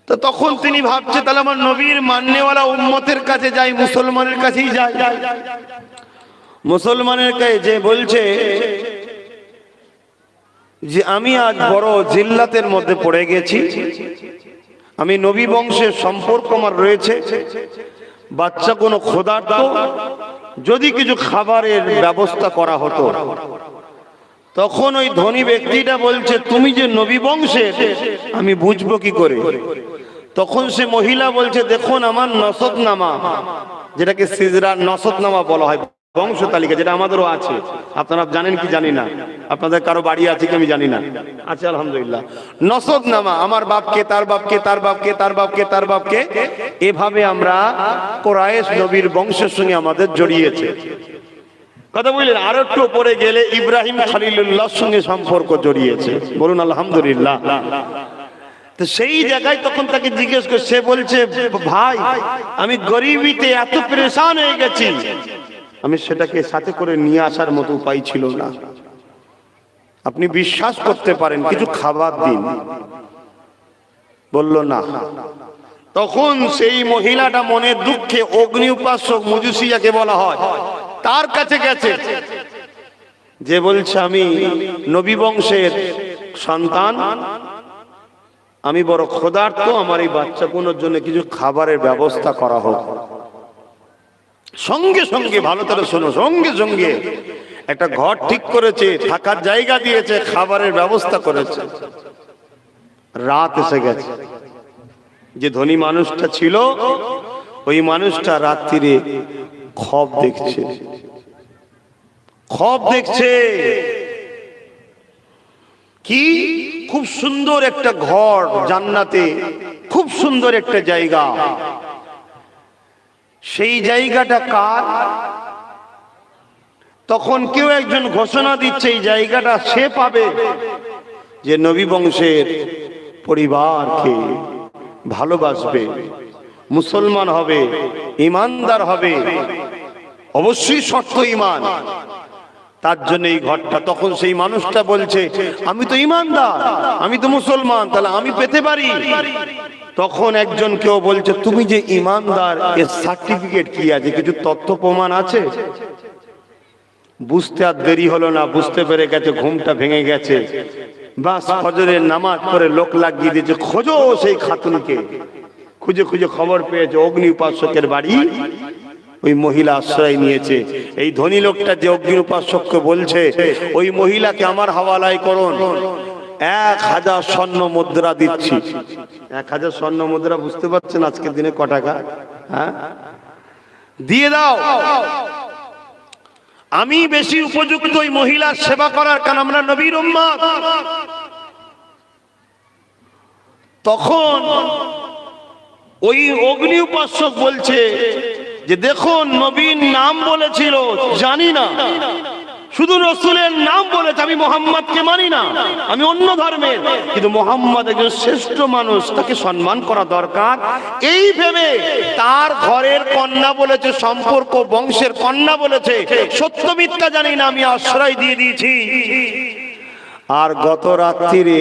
তো তখন তিনি ভাবছে তাহলে আমার নবীর মাননেওয়ালা উম্মতের কাছে যাই, মুসলমানের কাছেই যাই। মুসলমানের কাছে যে বলছে যে আমি আজ বড় জিল্লাতের মধ্যে পড়ে গেছি, আমি নবী বংশের সম্পর্ক আমার রয়েছে, বাচ্চা কোনো ক্ষুধার্ত, যদি কিছু খাবারের ব্যবস্থা করা হতো। তখন ওই ধনী ব্যক্তিটা বলছে তুমি যে নবী বংশের আমি বুঝবো কি করে? তখন সে মহিলা বলছে দেখুন আমার নসবনামা, যেটাকে সিজরার নসবনামা বলা হয়, বংশ তালিকা, যেটা আমাদেরও আছে, আপনারা জানেন কি জানি না, আপনাদের কারো বাড়ি আছে কি আমি জানি না, আছে আলহামদুলিল্লাহ। নসবনামা, আমার বাপকে, তার বাপকে, তার বাপকে, তার বাপকে, তার বাপকে, এভাবে আমরা কুরাইশ নবীর বংশের সঙ্গে আমাদের জড়িয়েছে। কথা বললেন। আর একটু পরে গেলে ইব্রাহিম খলিলুল্লাহর সঙ্গে সম্পর্ক জড়িয়েছে, বলুন আলহামদুলিল্লাহ। তো সেই জায়গায় তখন তাকে জিজ্ঞেস করে, সে বলছে ভাই আমি গরিবিতে এত পরেশান হয়ে গেছি, আমি সেটাকে সাথে করে নিয়ে আসার মতো উপায় ছিল না, আপনি বিশ্বাস করতে পারেন কিছু খাবার দিন। বলল না। তখন সেই মহিলাটা মনে দুঃখে অগ্নি উপাসক মজুসি যাকে বলা হয় তার কাছে গেছে, যে বলছে আমি নবী বংশের সন্তান, আমি বড় ক্ষুধার্ত, আমার এই বাচ্চাগুলোর জন্য কিছু খাবারের ব্যবস্থা করা হোক। সঙ্গে সঙ্গে, ভালো করে শোনো, সঙ্গে সঙ্গে একটা ঘর ঠিক করেছে, থাকার জায়গা দিয়েছে, খাবারের ব্যবস্থা করেছে। রাত এসে গেছে, যে ধনী মানুষটা ছিল ওই মানুষটা রাত্রিরে খব দেখছে, খব দেখছে কি খুব সুন্দর একটা ঘর জান্নাতে, খুব সুন্দর একটা জায়গা। সেই জায়গাটা কার? তখন কেউ একজন ঘোষণা দিচ্ছে এই জায়গাটা সে পাবে যে নবী বংশের পরিবারকে ভালোবাসবে, মুসলমান হবে, ইমানদার হবে, অবশ্যই শর্ত ইমান, তার জন্য এই ঘরটা। তখন সেই মানুষটা বলছে আমি তো ইমানদার, আমি তো মুসলমান, তাহলে আমি পেতে পারি। তখন একজন কেউ বলছে তুমি যে ইমানদার এর সার্টিফিকেট কি আছে, কিছু তথ্য প্রমাণ আছে? বুঝতে আর দেরি হলো না, বুঝতে পেরে গেছে, ঘুমটা ভেঙে গেছে। বাস ফজরের নামাজ পড়ে লোক লাগিয়ে দিয়েছে, খোঁজো সেই খাতুনকে। খুঁজে খুঁজে খবর পেয়েছে অগ্নি উপাসকের বাড়ি, ওই মহিলা আশ্রয় নিয়েছে। এই ধনী লোকটা যে অগ্নি উপাসককে বলছে ওই মহিলাকে আমার হাওয়ালায় করুন। 1000 স্বর্ণ মুদ্রা দিচ্ছি। 1000 স্বর্ণ মুদ্রা বুঝতে পারছেন আজকের দিনে ক টাকা? হ্যাঁ, দিয়ে দাও। আমি বেশি উপযুক্ত ওই মহিলার সেবা করার, কারণ আমরা নবীর উম্মত। তখন ওই অগ্নি উপাসক বলছে যে দেখুন, নবীর নাম বলেছিল জানি না, শুধু রসুলের নাম বলেছে, আমি মোহাম্মদকে মানি না, আমি অন্য ধর্মের, কিন্তু মোহাম্মদ একজন শ্রেষ্ঠ মানুষ, তাকে সম্মান করা দরকার। এই ভেবে তার ঘরের কন্যা বলেছে, সম্পর্ক বংশের কন্যা বলেছে, সত্য মিথ্যা জানি না, আমি আশ্রয় দিয়ে দিয়েছি। আর গত রাত্রিরে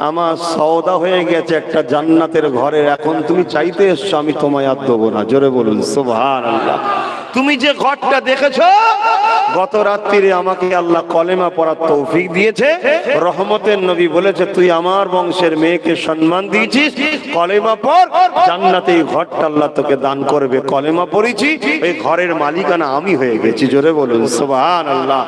আমার সওদা হয়ে গেছে একটা জান্নাতের ঘরে, এখন তুমি চাইতে এসছো, আমি তোমায় আর দেবো না। জোরে বলুন সুবহানাল্লাহ। তুমি যে ঘরটা দেখেছো, গত রাত্রিরে আমাকে আল্লাহ কলেমা পড়ার তৌফিক দিয়েছে। রহমতের নবী বলেছে, তুই আমার বংশের মেয়েকে সম্মান দিয়েছিস, কলেমা পড়, জান্নাতে এই ঘরটা আল্লাহ তোকে দান করবে। কলেমা পড়েছি, এই ঘরের মালিকানা আমি হয়ে গেছি। জোরে বলুন সুবহানাল্লাহ।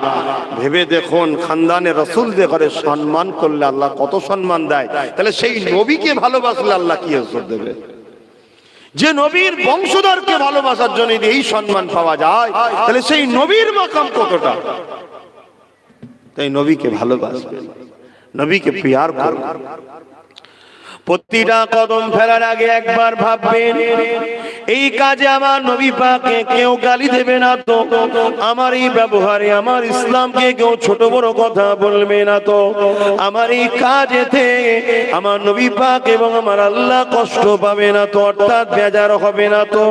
ভেবে দেখুন, খানদানে রাসূলদের ঘরে সম্মান করলে আল্লাহ কত সম্মান দেয়, তাহলে সেই নবীকে ভালোবাসলে আল্লাহ কি আজর দেবে? যে নবীর বংশধরকে ভালোবাসার জন্য এই সম্মান পাওয়া যায়, তাহলে সেই নবীর মাকাম কতটা। তাই নবীকে ভালোবাসবেন, নবীকে প্রিয়ার করবেন। প্রতিটা কদম ফেলার আগে একবার ভাববেন, এই কাজে আমার নবী পাককে কেউ গালি দেবে না তো, আমার এই ব্যবহারে আমার ইসলামকে কেউ ছোট বড় কথা বলবে না তো, আমার এই কাজেতে আমার নবী পাক এবং আমার আল্লাহ কষ্ট পাবে না তো, অর্থাৎ বেজার হবে না তো।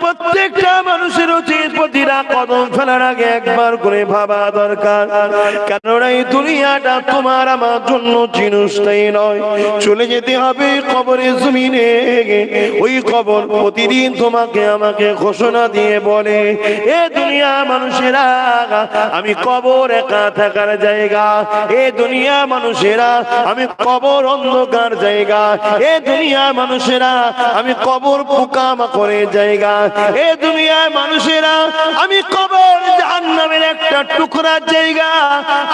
প্রত্যেকটা মানুষের উচিত প্রতিটা কদম ফেলার আগে একবার করে ভাবা দরকার, কেননা এই দুনিয়াটা তোমার আমার জন্য চিরস্থায়ী নয়, চলে যেতে হবে কবরে জমিনে। ওই কবর প্রতিদিন তোমাকে আমাকে ঘোষণা দিয়ে বলে, এ দুনিয়া মানুষেরা, আমি কবর একা থাকার জায়গা, এ দুনিয়া মানুষেরা, আমি কবর অন্ধকার জায়গা, এ দুনিয়া মানুষেরা, আমি কবর পোকামাকড়ের জায়গা, এ দুনিয়ার মানুষেরা, আমি কবর জাহান্নামের একটা টুকরার জায়গা।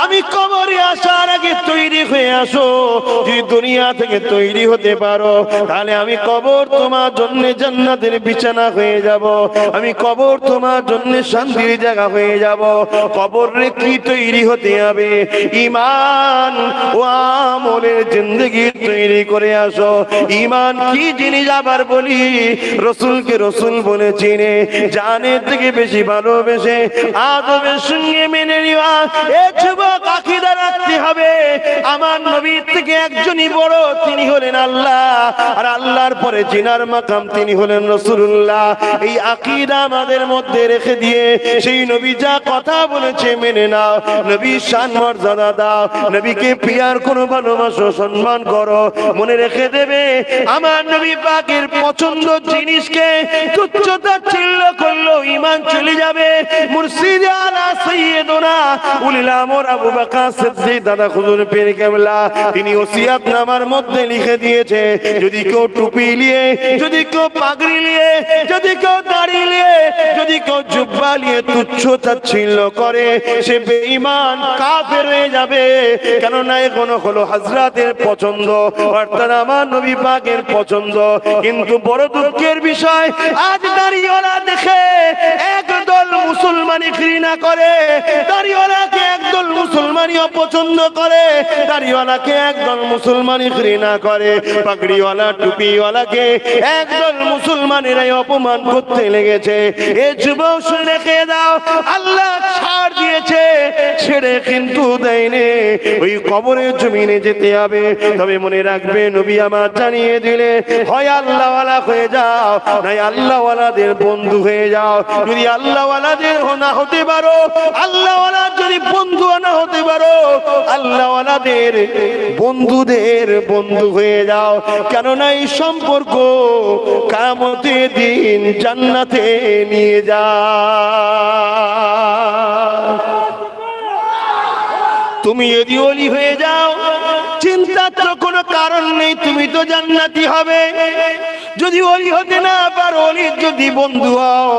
আমি কবরে আসার আগে তৈরি হয়ে আসো, যদি দুনিয়া থেকে তৈরি হতে পারো, তাহলে আমি কবর তোমার জন্য জান্নাতের বিছানা হয়ে যাব, আমি কবর তোমার জন্য শান্তির জায়গা হয়ে যাব। কবরে কি তৈরি হতে হবে? ঈমান ও আমলের জিন্দেগি তৈরি করে আসো। ঈমান কি জিনিস আবার বলি, রসুলকে রসুল বলে চিনে, জানের থেকে বেশি ভালোবেসে আদবের সঙ্গে মেনে নেওয়া। এ যুবক, আকীদা রাখতে হবে, আমার নবীর থেকে একজনই বড়, তিনি হলেন আল্লাহ, আর আল্লাহর পরে জিনার মাকাম তিনি হলেন রাসূলুল্লাহ। এই আকীদা আমাদের মধ্যে রেখে দিয়ে সেই নবী যা কথা বলেছে মেনে নাও, নবীর শান মর্যাদা দাও, নবীকে প্রিয়ার কোনো ভালোবাসো, সম্মান করো। মনে রেখে দেবে, আমার নবী পাকের পছন্দ জিনিসকে তুচ্ছ-তাচ্ছিল্য করলো ঈমান চলে যাবে। মুর্শিদ আলা সাইয়্যিদুনা উলিল আমর আবু বকর সিদ্দিক দাদা হুজুর পীর কেবলা, তিনি ওসিয়াত নামার মধ্যে লিখে দিয়েছে, যদি কেউ টুপি নিয়ে, যদি কেউ পাগড়ি নিয়ে, যদি কেউ দাড়ি নিয়ে, যদি কেউ জুব্বা নিয়ে তুচ্ছ-তাচ্ছিল্য করে, সে বেঈমান কাফের হয়ে যাবে। কেননা এগুলো হলো হযরতের পছন্দ, অর্থাৎ আমার নবী পাকের পছন্দ। কিন্তু বড় দুঃখের বিষয়, আজ দাড়িওয়ালা দেখে একদল মুসলমানি ঘৃণা করে, দাড়িওয়ালাকে একদল মুসলমানি অপছন্দ করে, দাড়িওয়ালাকে একদল মুসলমানি ঘৃণা করে, পাগড়িওয়ালা টুপিওয়ালাকে একদল মুসলমানেরাই অপমান করতে লেগেছে। এ যুবক শুনে রেখে দাও, আল্লাহ ছাড় দিয়েছে, ছেড়ে কিন্তু দেয়নি। ওই কবরের জমিনে যেতে হবে, তবে মনে রাখবে নবী আমার জানিয়ে দিলে, হয় আল্লাহওয়ালা হয়ে যাও, নাই আল্লাহওয়ালাদের বন্ধু হয়ে যাও। যদি আল্লাহওয়ালাদের না হতে পারো, আল্লাহওয়ালা যদি বন্ধু না হতে পারো, আল্লাহওয়ালাদের বন্ধুদের বন্ধু হয়ে যাও। কেননা এই সম্পর্ক কিয়ামতের দিন জান্নাতে নিয়ে যা। তুমি যদি ওলি হয়ে যাও, চিন্তার তো কোনো কারণ নেই, তুমি তো জান্নাতি হবে। যদি ওলি হতে না পারো, ওলির যদি বন্ধু হও,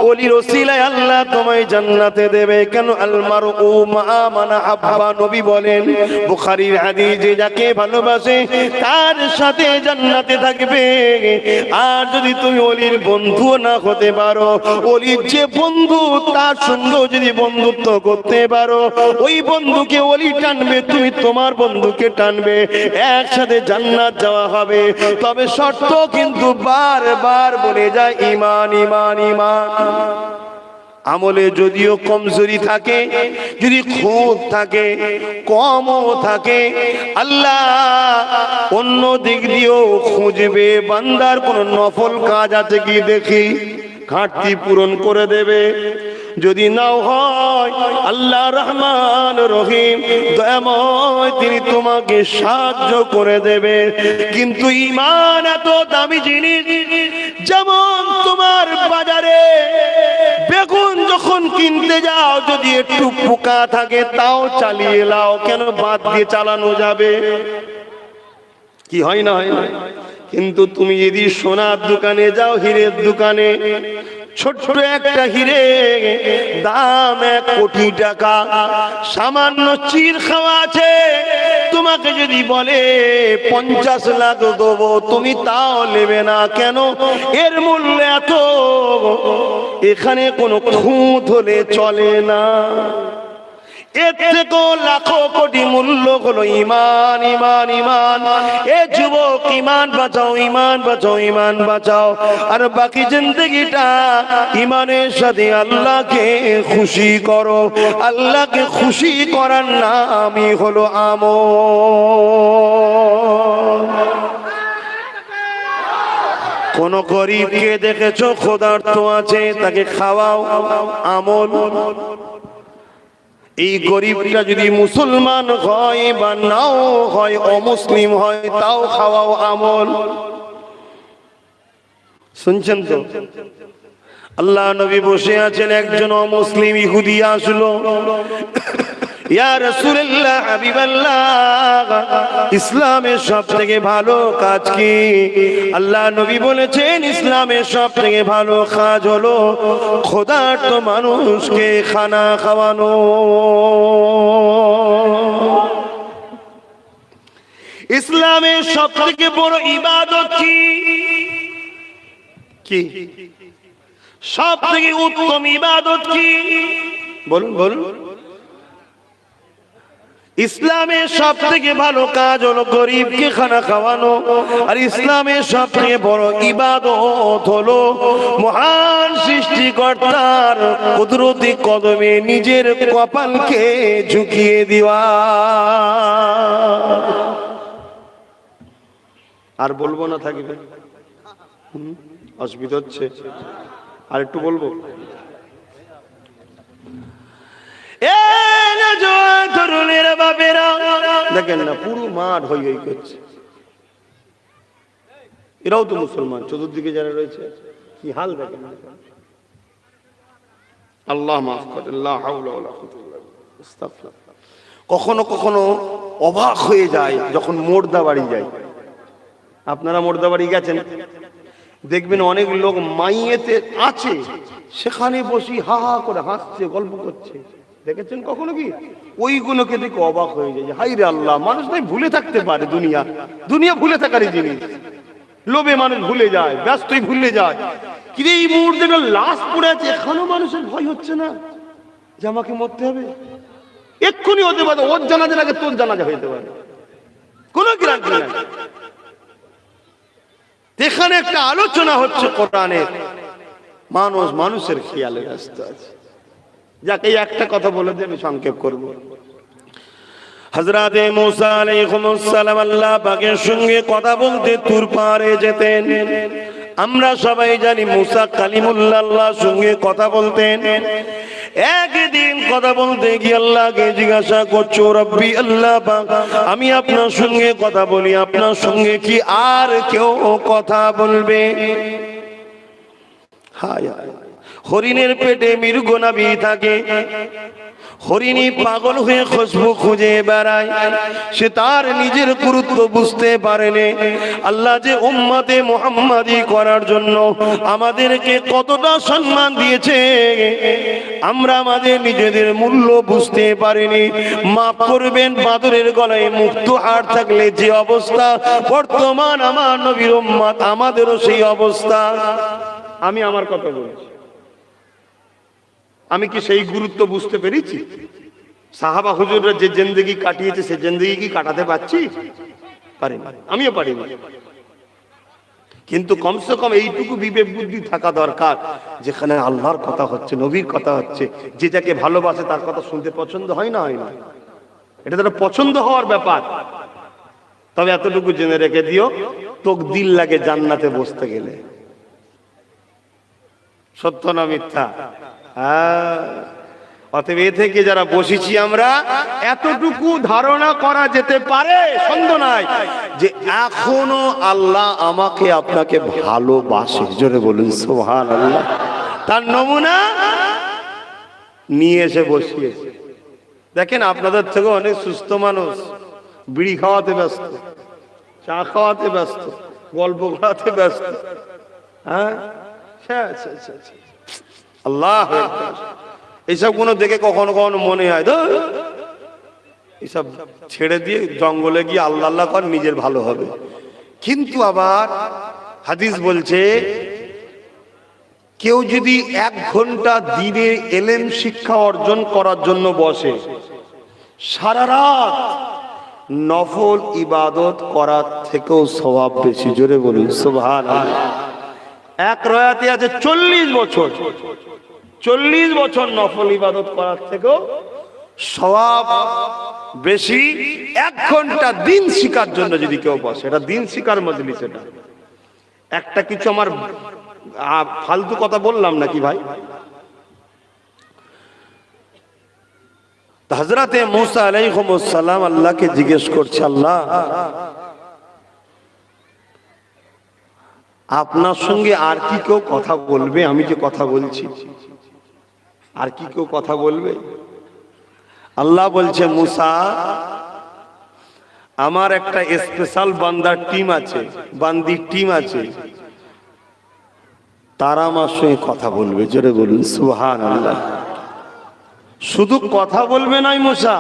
ওলির ওসিলায় আল্লাহ তোমায় জান্নাতে দেবে। কেন? আল মারউ মা মান আহাব্বা, নবী বলেন বুখারীর হাদিস, যে যাকে ভালোবাসে তার সাথে জান্নাতে থাকবে। আর যদি তুমি ওলির বন্ধু না হতে পারো, ওলির যে বন্ধু তার সঙ্গে যদি বন্ধুত্ব করতে পারো, ওই বন্ধুকে ওলি টানবে, তুমি তোমার বন্ধুকে টানবে, একসাথে জান্নাত যাওয়া হবে। তবে শর্ত কিন্তু বারবার বলে যায় ঈমান, ঈমান, ঈমান। আমলে যদিও কমজোরি থাকে, যদি খুঁত থাকে, কমও থাকে, আল্লাহ অন্য দিক দিয়েও খুঁজবে, বান্দার কোন নফল কাজ আছে কি দেখি, ঘাটতি পূরণ করে দেবে। যদি নাও হয়, আল্লাহ রহমান রহিম দয়াময়, তিনি তোমাকে সাহায্য করে দেবে। কিন্তু ঈমান এত দামি জিনিস, যেমন তোমার বাজারে বেগুন যখন কিনতে যাও, যদি একটু পোকা থাকে তাও চালিয়ে লাও, কেন? বাদ দিয়ে চালানো যাবে, কি হয় না? হয় না। কিন্তু তুমি যদি সোনার দোকানে যাও, হীরের দোকানে, ছোট্ট একটা হিরে দাম 1 কোটি টাকা, সামান্য চির খাওয়া আছে, তোমাকে যদি বলে 50 লাখ দেবো, তুমি তাও নেবে না। কেন? এর মূল্য এত, এখানে কোনো খুঁত হলে চলে না। এর থেকেও লাখো কোটি মূল্য হলো ঈমান, ঈমান, ঈমান। এ যুবক, ঈমান বাঁচাও, ঈমান বাঁচাও, ঈমান বাঁচাও। আর বাকি জিন্দেগিটা ঈমানের সাথে আল্লাহকে খুশি করো। আল্লাহকে খুশি করার নামই হলো আমল। কোন গরিবকে দেখেছো ক্ষুধার্ত আছে, তাকে খাওয়াও, আমল। এই গরিবটা যদি মুসলমান হয় বা নাও হয়, অমুসলিম হয়, তাও খাওয়াও, আমল। শুনছেন তো? আল্লাহ নবী বসে আছেন, একজন অমুসলিম ইহুদি আসলো, ইয়া রাসূলুল্লাহ, হাবিবাল্লাহ, ইসলামের সবথেকে ভালো কাজ কি? আল্লাহ নবী বলেছেন, ইসলামের সবথেকে ভালো কাজ হলো ক্ষুধার্ত মানুষকে খানা খাওয়ানো। ইসলামের সবথেকে বড় ইবাদত কি? কি সবথেকে উত্তম ইবাদত কি? বলুন, বলুন। ইসলামের সবথেকে ভালো কাজ হলো গরিবকে খানা খাওয়ানো। আর ইসলামের সবথেকে বড় ইবাদত হলো মহান সৃষ্টিকর্তার কুদরতি কদমে নিজের কপালকে ঝুঁকিয়ে দেওয়া। আর বলবো না, থাকবে? অসুবিধা হচ্ছে? আর একটু বলবো? দেখেন না, পুরো মাঠ হই হই করছে। এরাও তো মুসলমান, চতুর্দিকে যারা রয়েছে, কি হাল দেখেন। আল্লাহ মাফ করে, লা হাওলা ওয়ালা কুওয়াতা ইল্লা বিল্লাহ, আস্তাগফিরুল্লাহ। কখনো কখনো অবাক হয়ে যায় যখন মোর্দা বাড়ি যায়। আপনারা মোর্দা বাড়ি গেছেন, দেখবেন অনেক লোক মাইয়েতে আছে, সেখানে বসি হা হা করে হাসছে, গল্প করছে। দেখেছেন কখনো কি? ওইগুলোকে দেখে অবাক হয়ে যায়, হাই রে আল্লাহ, মানুষ তাই ভুলে থাকতে পারে। দুনিয়া দুনিয়া ভুলে থাকারই জিনিস। লোভে মানুষ ভুলে যায়, ব্যস্তই ভুলে যায়। কিন্তু এই মুহূর্তে লাশ পড়ে আছে, এখনো মানুষের ভয় হচ্ছে না যে আমাকে মরতে হবে? এক্ষুনি হতে পারে ওর জানাজার আগে তোর জানাজা হইতে পারে, কোনো গ্যারান্টি নাই। এখানে একটা আলোচনা হচ্ছে কোরআনের, মানুষ মানুষের খেয়ালে ব্যস্ত আছে। যাকে একটা কথা বলে দিয়ে আমি সংক্ষেপ করব। হযরতে মুসা আলাইহিস সালাম আল্লাহ পাকের সঙ্গে কথা বলতে তুর পারে যেতেন। আমরা সবাই জানি মুসা কালিমুল্লাহ, আল্লাহর সঙ্গে কথা বলতেন। একদিন কথা বলতে গিয়ে আল্লাহকে জিজ্ঞাসা করছো, রব্বি আল্লাহ পাক, আমি আপনার সঙ্গে কথা বলি, আপনার সঙ্গে কি আর কেউ কথা বলবে? হায় হায়, হরিণের পেটে মৃগনাভি থাকে, হরিণী পাগল হয়ে খুশবু খুঁজে বেড়ায়, সে তার নিজের গুরুত্ব বুঝতে পারেনি। আল্লাহ যে উম্মতে মুহাম্মাদি করার জন্য আমাদেরকে কতটা সম্মান দিয়েছে, আমরা আমাদের নিজেদের মূল্য বুঝতে পারিনি। মাফ করবেন, বাদরের গলায় মুক্ত হার থাকলে যে অবস্থা বর্তমান আমার নবীর উম্মত, আমাদেরও সেই অবস্থা। আমি আমার কথা বলছি, আমি কি সেই গুরুত্ব বুঝতে পেরেছি? সাহাবা হুজুররা যে জিন্দেগি কাটিয়েছে সে জিন্দেগি কি কাটাতে পারছি? পারি না, আমিও পারি না। কিন্তু কমসে কম এইটুকু বিবেক বুদ্ধি থাকা দরকার, যেখানে আল্লাহর কথা হচ্ছে, নবীর কথা হচ্ছে, যে যাকে ভালোবাসে তার কথা শুনতে পছন্দ হয় না? হয় না? এটা তার পছন্দ হওয়ার ব্যাপার। তবে এতটুকু জেনে রেখে দিও, তোক দিল লাগে জান্নাতে বসতে গেলে। সত্য না মিথ্যা? অতএব এ থেকে যারা বসেছি আমরা, এতটুকু ধারণা করা যেতে পারে, সন্দেহ নাই, যে এখনো আল্লাহ আমাকে আপনাকে ভালোবাসে। জোরে বলুন সুবহানাল্লাহ। তার নমুনা নিয়ে এসে বসিয়েছে। দেখেন, আপনাদের থেকে অনেক সুস্থ মানুষ বিড়ি খাওয়াতে ব্যস্ত, চা খাওয়াতে ব্যস্ত, গল্প করাতে ব্যস্ত। হ্যাঁ, আল্লাহ, এইসব গুলো দেখে কখনো কখনো মনে হয় এইসব ছেড়ে দিয়ে জঙ্গলে গিয়ে আল্লাহ আল্লাহ কর, নিজের ভালো হবে। কিন্তু আবার হাদিস বলছে, কেউ যদি 1 ঘন্টা দিনে এলেম শিক্ষা অর্জন করার জন্য বসে, সারা রাত নফল ইবাদত করার থেকেও সওয়াব বেশি। জোরে বলুন সুবহানাল্লাহ। এক রাতে আছে 40 বছর, 40 বছর নফল ইবাদত করার থেকেও সওয়াব বেশি 1 ঘন্টা দিন শিখার জন্য যদি কেউ বসে। এটা দিন শিখার মজলিস। এটা একটা কিছু আমার ফালতু কথা বললাম নাকি ভাই? হযরতে মুসা আলাইহিস সালাম আল্লাহকে জিজ্ঞেস করছে, আল্লাহ, আপনার সঙ্গে আর কি কেউ কথা বলবে? আমি যে কথা বলছি, আর কি কেউ কথা বলবে? আল্লাহ বলছে, মুসা, আমার একটা স্পেশাল বান্দার টিম আছে, বান্দির টিম আছে, তারা আমার সঙ্গে কথা বলবে। জোরে বলুন সুবহানাল্লাহ। শুধু কথা বলবে নাই মুসা,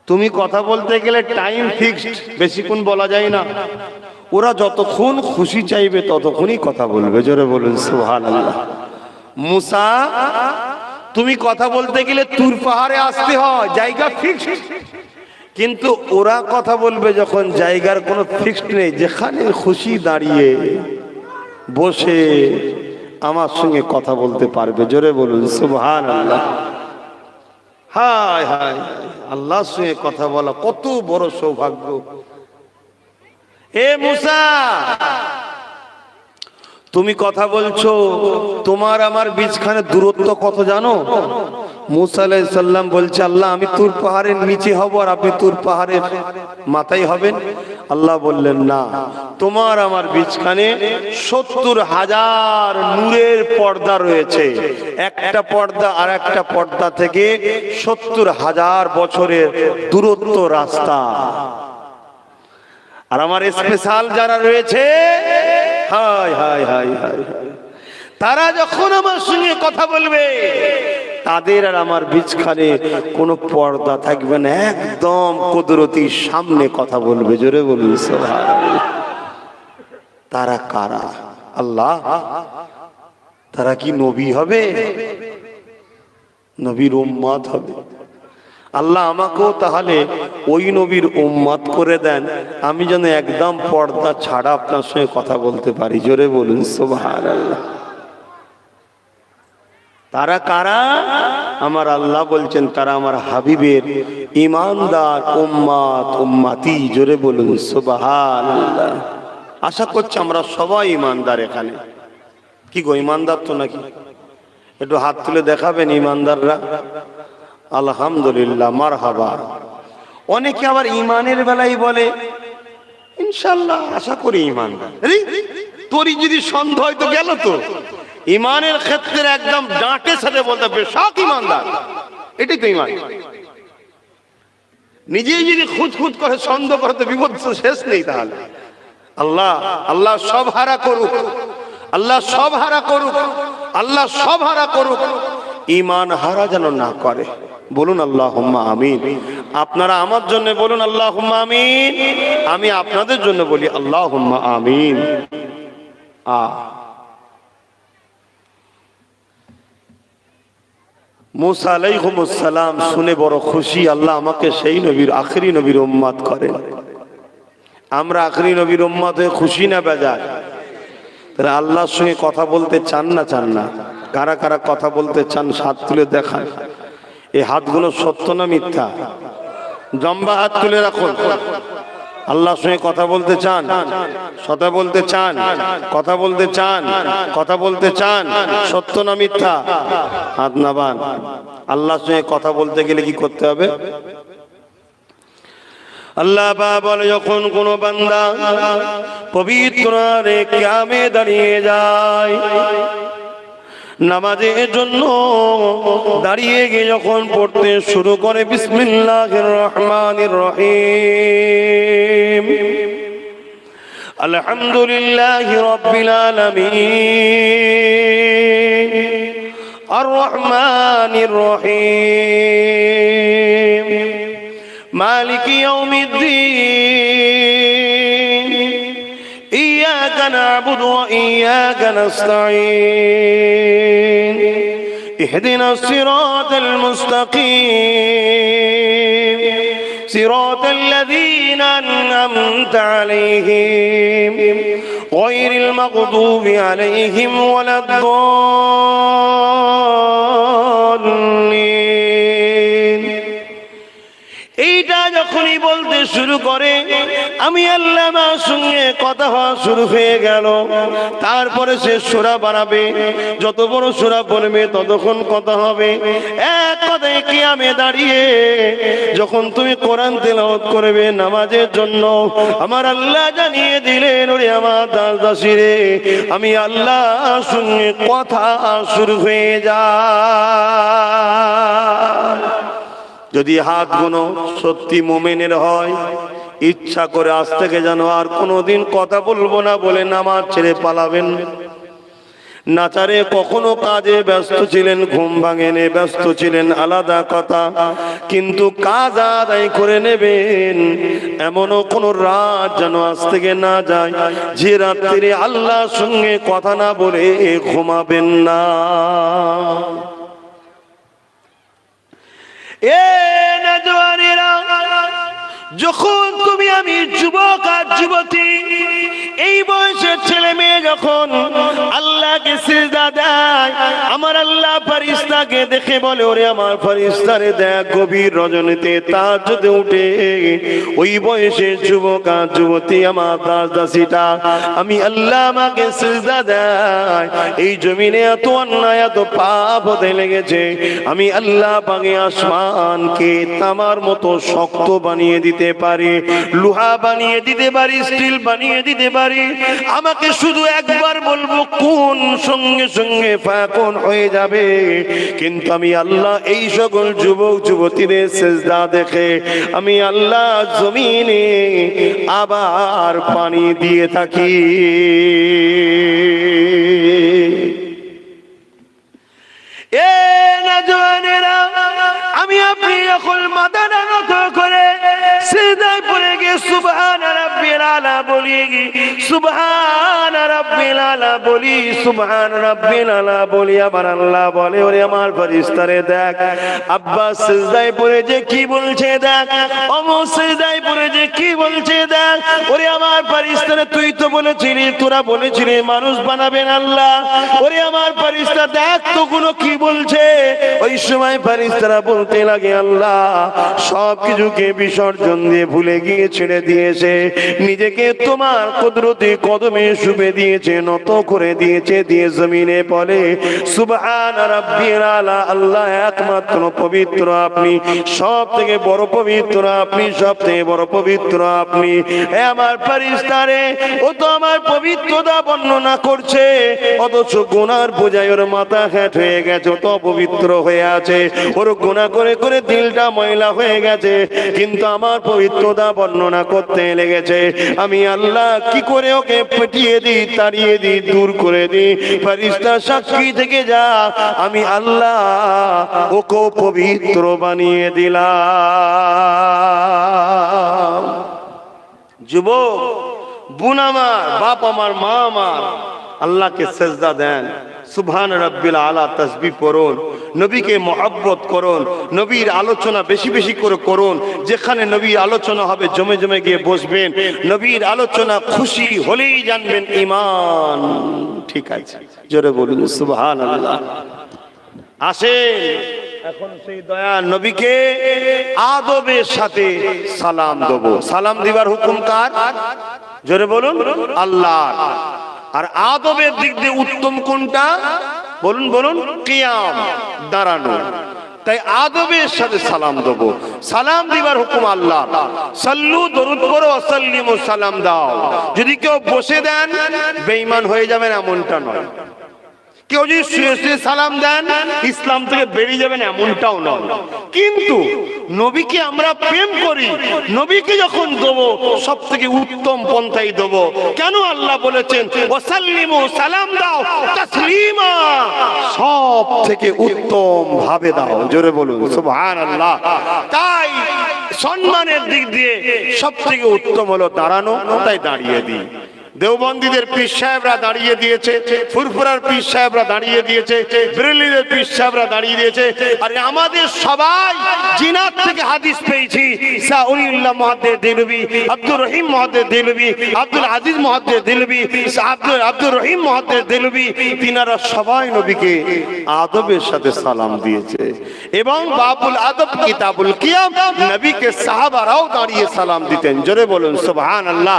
তুমি কথা বলতে গেলে টাইম ফিক্সড, বেশিক্ষণ বলা যায় না। ওরা যতক্ষণ খুশি চাইবে ততক্ষণই কথা বলবে। জোরে বলুন সুবহানাল্লাহ। মুসা, তুমি কথা বলতে গেলে তুর পাহাড়ে আসতে হয়, জায়গা ফিক্সড। কিন্তু ওরা কথা বলবে যখন জায়গার কোনো ফিক্সড নেই, যেখানে খুশি দাঁড়িয়ে বসে আমার সঙ্গে কথা বলতে পারবে। জোরে বলুন সুবহানাল্লাহ। হায় হায়, আল্লাহর সঙ্গে কথা বলা কত বড় সৌভাগ্য। এ মুসা, তুমি কথা বলছো, তোমার আমার বীজখানে দূরত্ব কত জানো? মুসা আলাইহিস সালাম বলছে, আল্লাহ, আমি তুর পাহাড়ের নিচে হব আর আপনি তুর পাহাড়ের মাথায় হবেন। আল্লাহ বললেন, না, তোমার আমার বীজখানে 70,000 নূরের পর্দা রয়েছে। একটা পর্দা আর একটা পর্দা থেকে 70,000 বছরের দূরত্ব রাস্তা। আর আমার স্পেশাল যারা রয়েছে, হায় হায় হায় হায়, তারা যখন আমার সঙ্গে কথা বলবে, তাদের আর আমার বীজখানে কোনো পর্দা থাকবে না, একদম কুদরতির সামনে কথা বলবে। জোরে বলুন সুবহানাল্লাহ। তারা কারা? আল্লাহ, তারা কি নবী হবে? নবীর উম্মত হবে? আল্লাহ আমাকেও তাহলে ওই নবীর উম্মত করে দেন, আমি যেন একদম পর্দা ছাড়া আপনার সঙ্গে কথা বলতে পারি। জোরে বলুন সুবহানাল্লাহ। তারা কারা? আমার আল্লাহ বলছেন, তারা আমার হাবিবের ঈমানদার উম্মত, উম্মতি। জোরে বলুন সুবহানাল্লাহ। আশা করছি আমরা সবাই ঈমানদার এখানে। কি গো, ঈমানদার তো নাকি? একটু হাত তুলে দেখাবেন ঈমানদাররা। আলহামদুলিল্লাহ, মারহাবা। অনেকে আবার ঈমানের বেলায় বলে, ইনশাআল্লাহ আশা করি ঈমানদার। তোরই যদি সন্দেহ হয় তো গেল তো। ইমানের ক্ষেত্রে একদম ডাঁটে সাথে বলতে হবে বেশক ইমানদার, এটাই তো ইমান। নিজেই যদি খুঁত করে সন্দেহ করে তো বিপদ শেষ নেই। তাহলে আল্লাহ আল্লাহ সব হারা করুক, আল্লাহ সব হারা করুক, আল্লাহ সব হারা করুক, ইমান হারা যেন না করে। বলুন আল্লাহুম্মা আমিন। আপনারা আমার জন্য বলুন আল্লাহুম্মা আমিন, আমি আপনাদের জন্য বলি আল্লাহুম্মা আমিন। মুসা আলাইহিস সালাম শুনে বড় খুশি, আল্লাহ আমাকে সেই নবীর আখেরি নবীর উম্মত করেন। আমরা আখেরি নবীর উম্মত হয়ে খুশি না বেজার? তাহলে আল্লাহর সঙ্গে কথা বলতে চান না চান না? কারা কারা কথা বলতে চান হাত তুলে দেখান। এই হাতগুলো সত্য না মিথ্যা? জম্বা হাত তুলে রাখুন। আল্লাহর সঙ্গে কথা বলতে চান, কথা বলতে চান, কথা বলতে চান, কথা বলতে চান, সত্য না মিথ্যা? হাত নাবান। আল্লাহর সঙ্গে কথা বলতে গেলে কি করতে হবে? আল্লাহ বলে যখন কোন বান্দা পবিত্র কিয়ামে দাঁড়িয়ে যায়, নামাজের জন্য দাঁড়িয়ে গিয়ে যখন পড়তে শুরু করে বিসমিল্লাহির রহমানির রহিম, আলহামদুলিল্লাহি রাব্বিল আলামিন, আর রহমানির রহিম, মালিকি ইয়াউমিদ্দিন, إياك نعبد وإياك نستعين، اهدنا الصراط المستقيم، صراط الذين أنعمت عليهم غير المغضوب عليهم ولا الضالين। এইটা যখনই বলতে শুরু করে আমি আল্লাহ আমার সঙ্গে কথা হওয়া শুরু হয়ে গেল। তারপরে সে সূরা বাড়াবে, যত বড় সূরা পড়বে ততক্ষণ কথা হবে। এক কথায় কিয়ামে দাঁড়িয়ে যখন তুমি কোরআন তেলাওয়াত করবে নামাজের জন্য, আমার আল্লাহ জানিয়ে দিলেন, ওরে আমার দাসী রে, আমি আল্লাহর সঙ্গে কথা শুরু হয়ে যায়। যদি হাতগুলো সত্যি মুমিনের হয়, ইচ্ছা করে আজ থেকে যেন আর কোনোদিন কথা বলবো না বলে নামাজ ছেড়ে পালাবেন। নাচারে কখনো কাজে ব্যস্ত ছিলেন, ঘুম ভাঙেনে ব্যস্ত ছিলেন, আলাদা কথা, কিন্তু কাজ আদায় করে নেবেন। এমনও কোনো রাত যেন আজ থেকে না যায় যে রাত্রিরে আল্লাহর সঙ্গে কথা না বলে ঘুমাবেন না। এ নওজওয়ানেরা, যখন তুমি আমি যুবক আর যুবতী, এই বয়সের ছেলে মেয়ে যখন আল্লাহকে সিজদা দেয়, আমার আল্লাহ ফেরেশতাকে দেখে বলে, ওরে আমার ফেরেশতারে দেখ, গভীর রজনীতে তাহাজ্জুদে উঠে ওই বয়সের যুবক আর যুবতী আমার দাস দাসীটা আমি আল্লাহ আমাকে সিজদা দেয়। এই জমিনে এত অন্যায় এত পাপ হতে লেগেছে, আমি আল্লাহ পাকে আসমানকে তামার মতো শক্ত বানিয়ে দিতে পারি, লোহা বানিয়ে দিতে পারি, স্টিল বানিয়ে দিতে পারি। আমাকে শুধু একবার বলবো কোন, সঙ্গে সঙ্গে ফাকুন হয়ে যাবে। কিন্তু আমি আল্লাহ এই সকল যুবক যুবতীদের সিজদা দেখে আমি আল্লাহ জমিনে আবার পানি দিয়ে থাকি। এ নওজওয়ানেরা, আমি আপনি এখন মাথা নত করে সিজদায় পড়ে গিয়ে সুবহান রাব্বিল আলা বলি, সুবহান রাব্বিল আলা বলি, সুবহান রাব্বিল আলা বলি। আবার আল্লাহ বলে, ওরে আমার ফেরেশতারে দেখ, আব্বা সিজদায় পড়ে যে কি বলছে দেখ, ওমো সিজদায় পড়ে যে কি বলছে দেখ। ওরে আমার ফেরেশতারে, তুই তো বলেছিলি, তোরা বলেছিলি মানুষ বানাবেন আল্লাহ। ওরে আমার ফেরেশতা দেখ তো গুলো কি বলছে। ওই সময় ফেরেশতারা বলতে লাগে, আল্লাহ সব কিছুকে বিসর্জন দিয়ে ভুলে গিয়ে ছেড়ে দিয়েছে, নিজেকে তোমার কুদরতি কদমে শুবে দিয়েছে, নত করে দিয়েছে, দিয়ে জমিনে বলে সুবহান রাব্বিল আলা, আল্লাহ একমাত্র পবিত্র আপনি, সব থেকে বড় পবিত্র আপনি, সব থেকে বড় পবিত্র আপনি। হে আমার ফেরেশতারে, ও তো আমার পবিত্রতা বর্ণনা করছে, অথচ গুনার বোঝায় ওর মাথা হ্যাট হয়ে গেছে, তো পবিত্র হয়ে আছে, ওর গুনাহ করে করে দিলটা ময়লা হয়ে গেছে, কিন্তু আমার পবিত্রতা বর্ণনা করতে লেগেছে। আমি আল্লাহ কি করে ওকে পেটিয়ে দিই, তাড়িয়ে দিই, দূর করে দিই। ফেরেশতা সাক্ষী থেকে যা, আমি আল্লাহ ওকে পবিত্র বানিয়ে দিলাম। যুবক, বোন আমার, বাপ আমার, মা আমার, আল্লাহকে সেজদা দেন, সুবহান রাব্বিল আলা তাসবিহ পড়ুন, নবীকে মহব্বত করুন, নবীর আলোচনা বেশি বেশি করে করুন। যেখানে নবীর আলোচনা হবে জমে জমে গিয়ে বসবেন। নবীর আলোচনা খুশি হলেই জানবেন ঈমান ঠিক আছে। জোরে বলুন সুবহানাল্লাহ। আসেন এখন সেই দয়ার নবীকে আদবের সাথে সালাম দেব। সালাম দিবার হুকুম কার? জোরে বলুন আল্লাহর। আর আদবের দিক দিয়ে উত্তম কোনটা? বলুন বলুন কিয়াম, দাঁড়ানো। তাই আদবের সাথে সালাম দেব। সালাম দিবার হুকুম আল্লাহ। সাল্লু, দরুদ পড়ো, ওয়াসাল্লিমু, সালাম দাও। যদি কেউ বসে দেন বেঈমান হয়ে যাবেন এমনটা নয়। কেউ যদি শুয়ে শুয়ে সালাম দেন ইসলাম থেকে বেরিয়ে যাবেন এমনটাও নয়। কিন্তু নবীকে আমরা প্রেম করি, নবীকে যখন দেবো সব থেকে উত্তম পন্থাই দেবো। কেন? আল্লাহ বলেছেন ওয়াসাল্লিমু, সালাম দাও, তাসলিমা, সব থেকে উত্তম ভাবে দাও। জোরে বলুন সুবহানাল্লাহ। তাই সম্মানের দিক দিয়ে সব থেকে উত্তম হলো দাঁড়ানো, তাই দাঁড়িয়ে দিই। দেওবন্দীদের পীর সাহেবরা দাঁড়িয়ে দিয়েছে, ফুরফুরার পীর সাহেবরা দাঁড়িয়ে দিয়েছে, বেরেলিদের পীর সাহেবরা দাঁড়িয়ে দিয়েছে। আর আমাদের সবাই জিনাত থেকে হাদিস পেয়েছি। শাহ ওলিউল্লাহ মুহাদ্দিস দেলবি, আব্দুর রহিম মুহাদ্দিস দেলবি, আব্দুল আজিজ মুহাদ্দিস দেলবি, আব্দুর রহিম মুহাদ্দিস দেলবি, তিনারা সবাই নবীকে আদবের সাথে সালাম দিয়েছে। এবং বাবুল আদব কিতাবুল কিয়াম, নবীকে সাহাবারাও দাঁড়িয়ে সালাম দিতেন। জোরে বলুন সুবহানাল্লাহ।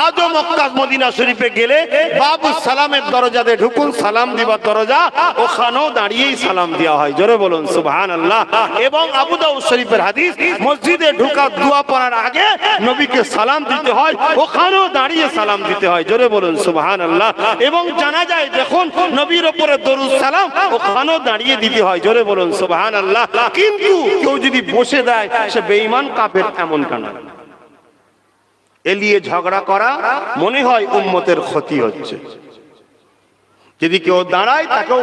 আজও মক্কা মদিনা শরীফে গেলে বাবু সালামের দরজাতে ঢুকুন, সালাম দিবার দরজা, ওখানেও দাঁড়িয়েই সালাম দেওয়া হয়। জোরে বলুন সুবহানাল্লাহ। এবং আবু দাউদ শরীফের হাদিস, মসজিদে ঢোকার দোয়া পড়ার আগে নবীকে সালাম দিতে হয়, ওখানেও দাঁড়িয়ে সালাম দিতে হয়। জোরে বলুন সুবহানাল্লাহ। এবং জানা যায় দেখুন নবীর উপরে দরুদ সালাম ওখানেও দাঁড়িয়ে দিতে হয়। জোরে বলুন সুবহানাল্লাহ। কিন্তু কেউ যদি বসে দেয় সে বেঈমান কাফের, এমনটা নয়। এলিয়ে ঝগড়া করা মনে হয় উম্মতের ক্ষতি হচ্ছে। যদি কেউ দাঁড়ায় তাকেও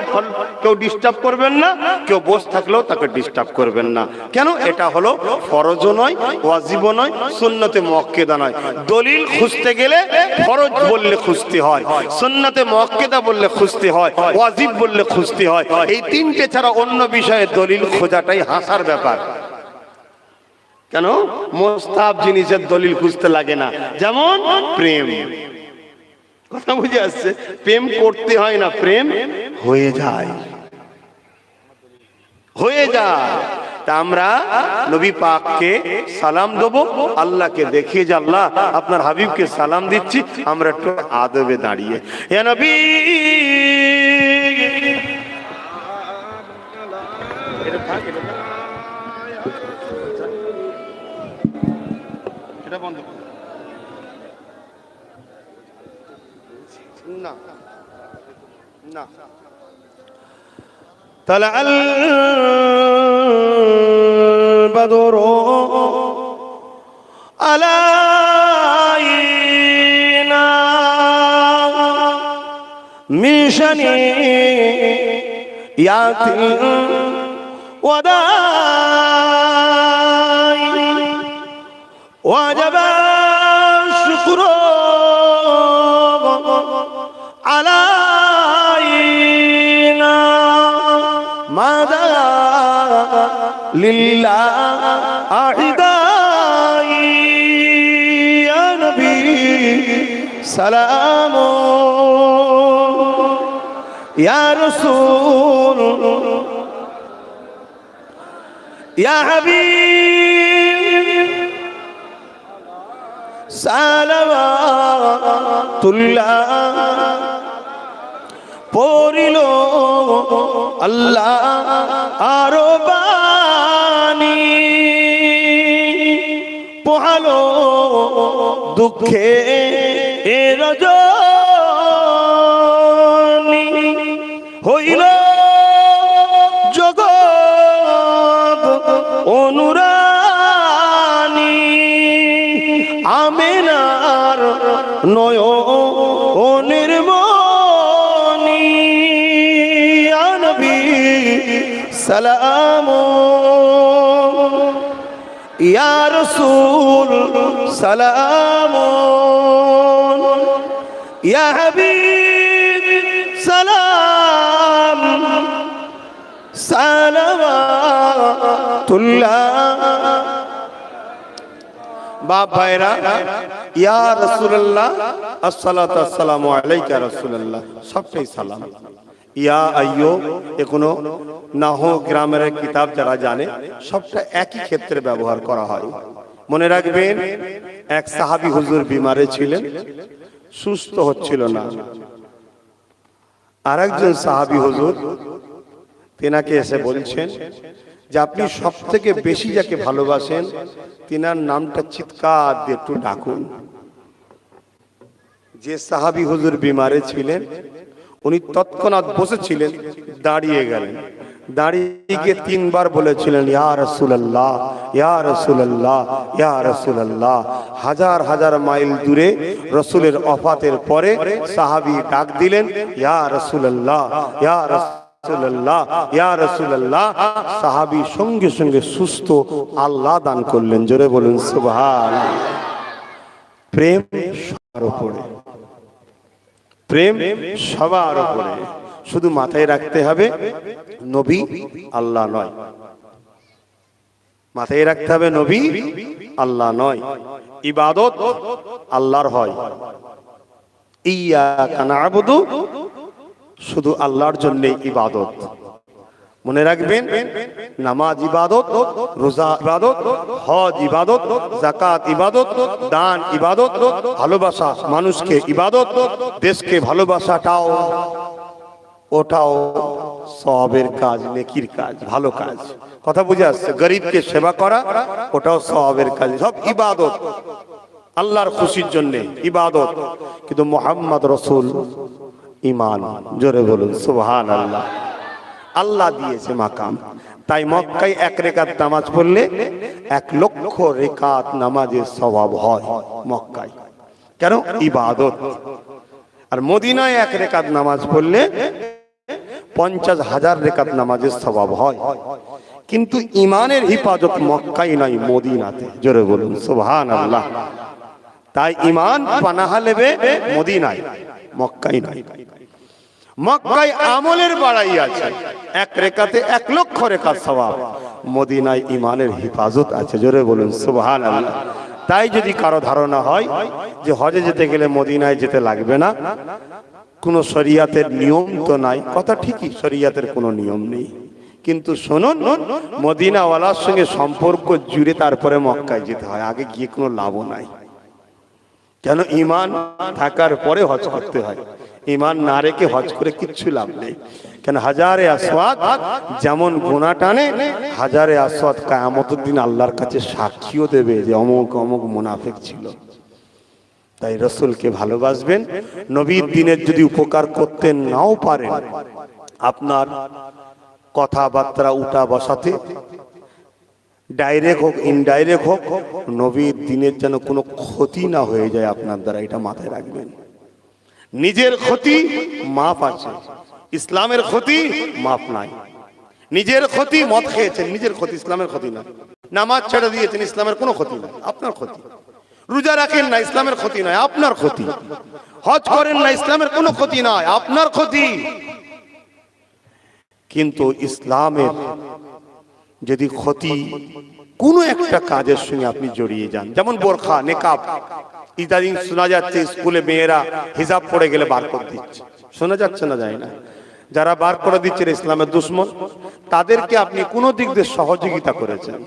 কেউ ডিস্টার্ব করবেন না, কেউ বসে থাকলেও তাকে ডিস্টার্ব করবেন না। কেন? এটা হলো ফরজও নয়, ওয়াজিবও নয়, সুন্নতে মুআক্কাদা নয়। দলিল খুঁজতে গেলে ফরজ বললে খুঁজতে হয়, সুন্নতে মুআক্কাদা বললে খুঁজতে হয়, ওয়াজিব বললে খুঁজতে হয়। এই তিনটে ছাড়া অন্য বিষয়ে দলিল খোঁজাটাই হাসার ব্যাপার। কেন? মুস্তাহাব জিনিসের দলিল খুঁজতে লাগে না। যেমন প্রেম, কথা বুঝে আসছে? প্রেম করতে হয় না, প্রেম হয়ে যায়, হয়ে যায়। তা আমরা নবী পাককে সালাম দেবো, আল্লাহকে দেখিয়ে যে আল্লাহ আপনার হাবিবকে সালাম দিচ্ছি, আমরা একটু আদবে দাঁড়িয়ে ইয়া নবী। এটা বন্ধ না না। طلع البدر علينا من شنيعة الوداع وجب الشكر علينا ماذا لله أعدائي يا نبي سلام يا رسول يا حبيب صلوات الله পড়িল আল্লাহ আরো বাণী, পোহালো দুঃখে এ রজনী, হইল জগৎ অনুরানী, আমেনার নয়নের মনি, ইয়া নবী সালাম, ইয়া রাসূল সালাম, ইয়া হাবিব সালাম, সালাওয়াতুল্লাহ। বাপ ভাইরা, ইয়া রাসূলুল্লাহ আসসালাতু আসসালামু আলাইকা রাসূলুল্লাহ, সবটাই সালাম। ইয়া আইয়ো এখনো নাহু গ্রামের কিতাব যারা জানে সবটা একই ক্ষেত্রে ব্যবহার করা হয়। মনে রাখবেন, এক সাহাবী হুজুর বিমারে ছিলেন, সুস্থ হচ্ছিল না। আরেকজন সাহাবী হুজুর তেনাকে এসে বলছেন যে আপনি সব থেকে বেশি যাকে ভালোবাসেন তিনার নামটা চিৎকার দিয়ে একটু ডাকুন। যে সাহাবী হুজুর বিমারে ছিলেন উনি তৎক্ষণাৎ বসেছিলেন, দাঁড়িয়ে গেলেন, দাঁড়িয়ে গিয়ে তিনবার বলেছিলেন ইয়া রাসূলুল্লাহ, ইয়া রাসূলুল্লাহ, ইয়া রাসূলুল্লাহ। হাজার হাজার মাইল দূরে রাসূলের ওফাতের পরে সাহাবী ডাক দিলেন ইয়া রাসূলুল্লাহ, ইয়া রাসূলুল্লাহ, ইয়া রাসূলুল্লাহ। সাহাবী সঙ্গে সঙ্গে সুস্থ আল্লাহ দান করলেন। জোরে বলুন সুবহানাল্লাহ। প্রেম সবার উপরে, প্রেম সবার উপরে, শুধু মাথায় রাখতে হবে নবী আল্লাহ নয়, মাথায় রাখতে হবে নবী আল্লাহ নয়, ইবাদত আল্লাহর হয়। ইয়্যাকা না'বুদু, শুধু আল্লাহর জন্য ইবাদত। মনে রাখবেন, নামাজ ইবাদত, রোজা ইবাদত, হজ ইবাদত, যাকাত ইবাদত, দান ইবাদত, ভালোবাসা মানুষকে ইবাদত, দেশকে ভালোবাসাটাও ওটাও সওয়াবের কাজ, নেকির কাজ, ভালো কাজ। কথা বুঝে আসছে? গরিবকে সেবা করা ওটাও সওয়াবের কাজ, সব ইবাদত, আল্লাহর খুশির জন্য ইবাদত। কিন্তু মুহাম্মদ রাসূল ঈমান। জোরে বলুন সুবহানাল্লাহ। আল্লাহ দিয়েছে মাকাম। তাই মক্কায় এক রেকাত নামাজ পড়লে 1,00,000 রেকাত নামাজের সওয়াব হয় মক্কায়। কেন? ইবাদত। আর মদিনায় এক রেকাত নামাজ পড়লে 50,000 রেকাত নামাজের সওয়াব হয়। কিন্তু ইমানের হিফাজত মক্কায় নয়, মদিনাতে। জোরে বলুন সুবহানাল্লাহ। তাই ইমান পানাহা নেবে মদিনায়, মক্কায় নয়। মক্কায় আমলের বাড়াই আছে, এক রেকাতে 1,00,000 রেকাত সওয়াব। মদিনায় ইমানের হিফাজত আছে। জোরে বলুন সুবহানাল্লাহ। তাই যদি কারো ধারণা হয় যে হজে যেতে গেলে মদিনায় যেতে লাগবে না, কোন শরিয়াতের নিয়ম তো নাই, কথা ঠিকই, শরিয়াতের কোনো নিয়ম নেই। কিন্তু শুনুন, মদিনাওয়ালার সঙ্গে সম্পর্ক জুড়ে তারপরে মক্কায় যেতে হয়, আগে গিয়ে কোনো লাভ নাই। কেন? ঈমান থাকার পরে হজ করতে হয়, ঈমান না রেখে হজ করে কিচ্ছু লাভ নেই। কেন? হাজারে আসওয়াদ যেমন গুনাহ টানে, হাজারে আসওয়াদ কিয়ামতের দিন আল্লাহর কাছে সাক্ষীও দেবে যে অমুক অমুক মুনাফিক ছিল। তাই রাসূলকে ভালোবাসবেন। নবীর দিনের যদি উপকার করতে নাও পারেন, আপনার কথাবার্তা উঠা বসাতে, ডাইরেক্ট হোক ইনডাইরেক্ট হোক, নবীর দিনের যেন কোনো ক্ষতি না হয়ে যায় আপনার দ্বারা, এটা মাথায় রাখবেন। নিজের ক্ষতি মাপ আছে, ইসলামের ক্ষতি মাপ নাই। নিজের ক্ষতি, মদ খেয়েছেন, নিজের ক্ষতি, ইসলামের ক্ষতি না। নামাজ ছেড়ে দিয়েছেন, ইসলামের কোনো ক্ষতি নাই, আপনার ক্ষতি। রোজা রাখেন না, ইসলামের ক্ষতি নয়, আপনার ক্ষতি। হজ করেন না, ইসলামের কোনো ক্ষতি নয়, আপনার ক্ষতি। কিন্তু ইসলামের যদি ক্ষতি কোনো একটা কাজের সঙ্গে আপনি জড়িয়ে যান, যেমন বোরখা, নেকাব, ইদানিং শোনা যাচ্ছে স্কুলে মেয়েরা হিজাব পড়ে গেলে বার করে দিচ্ছে, শোনা যাচ্ছে না? যায় না? যারা বার করে দিচ্ছে ইসলামের দুশ্মন, তাদেরকে আপনি কোন দিক দিয়ে সহযোগিতা করেছেন?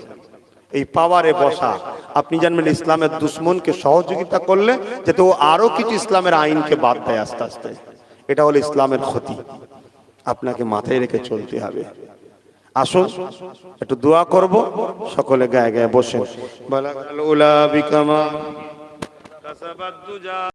এই পাওয়ারে বসা, আপনি জানবেন ইসলামের দুশ্মনকে সহযোগিতা করলে যাতে ও আরো কিছু ইসলামের আইনকে বাদ দেয় আস্তে আস্তে। এটা হলো ইসলামের ক্ষতি, আপনাকে মাথায় রেখে চলতে হবে। আসুন একটু দোয়া করব, সকলে গায়ে গায়ে বসেন।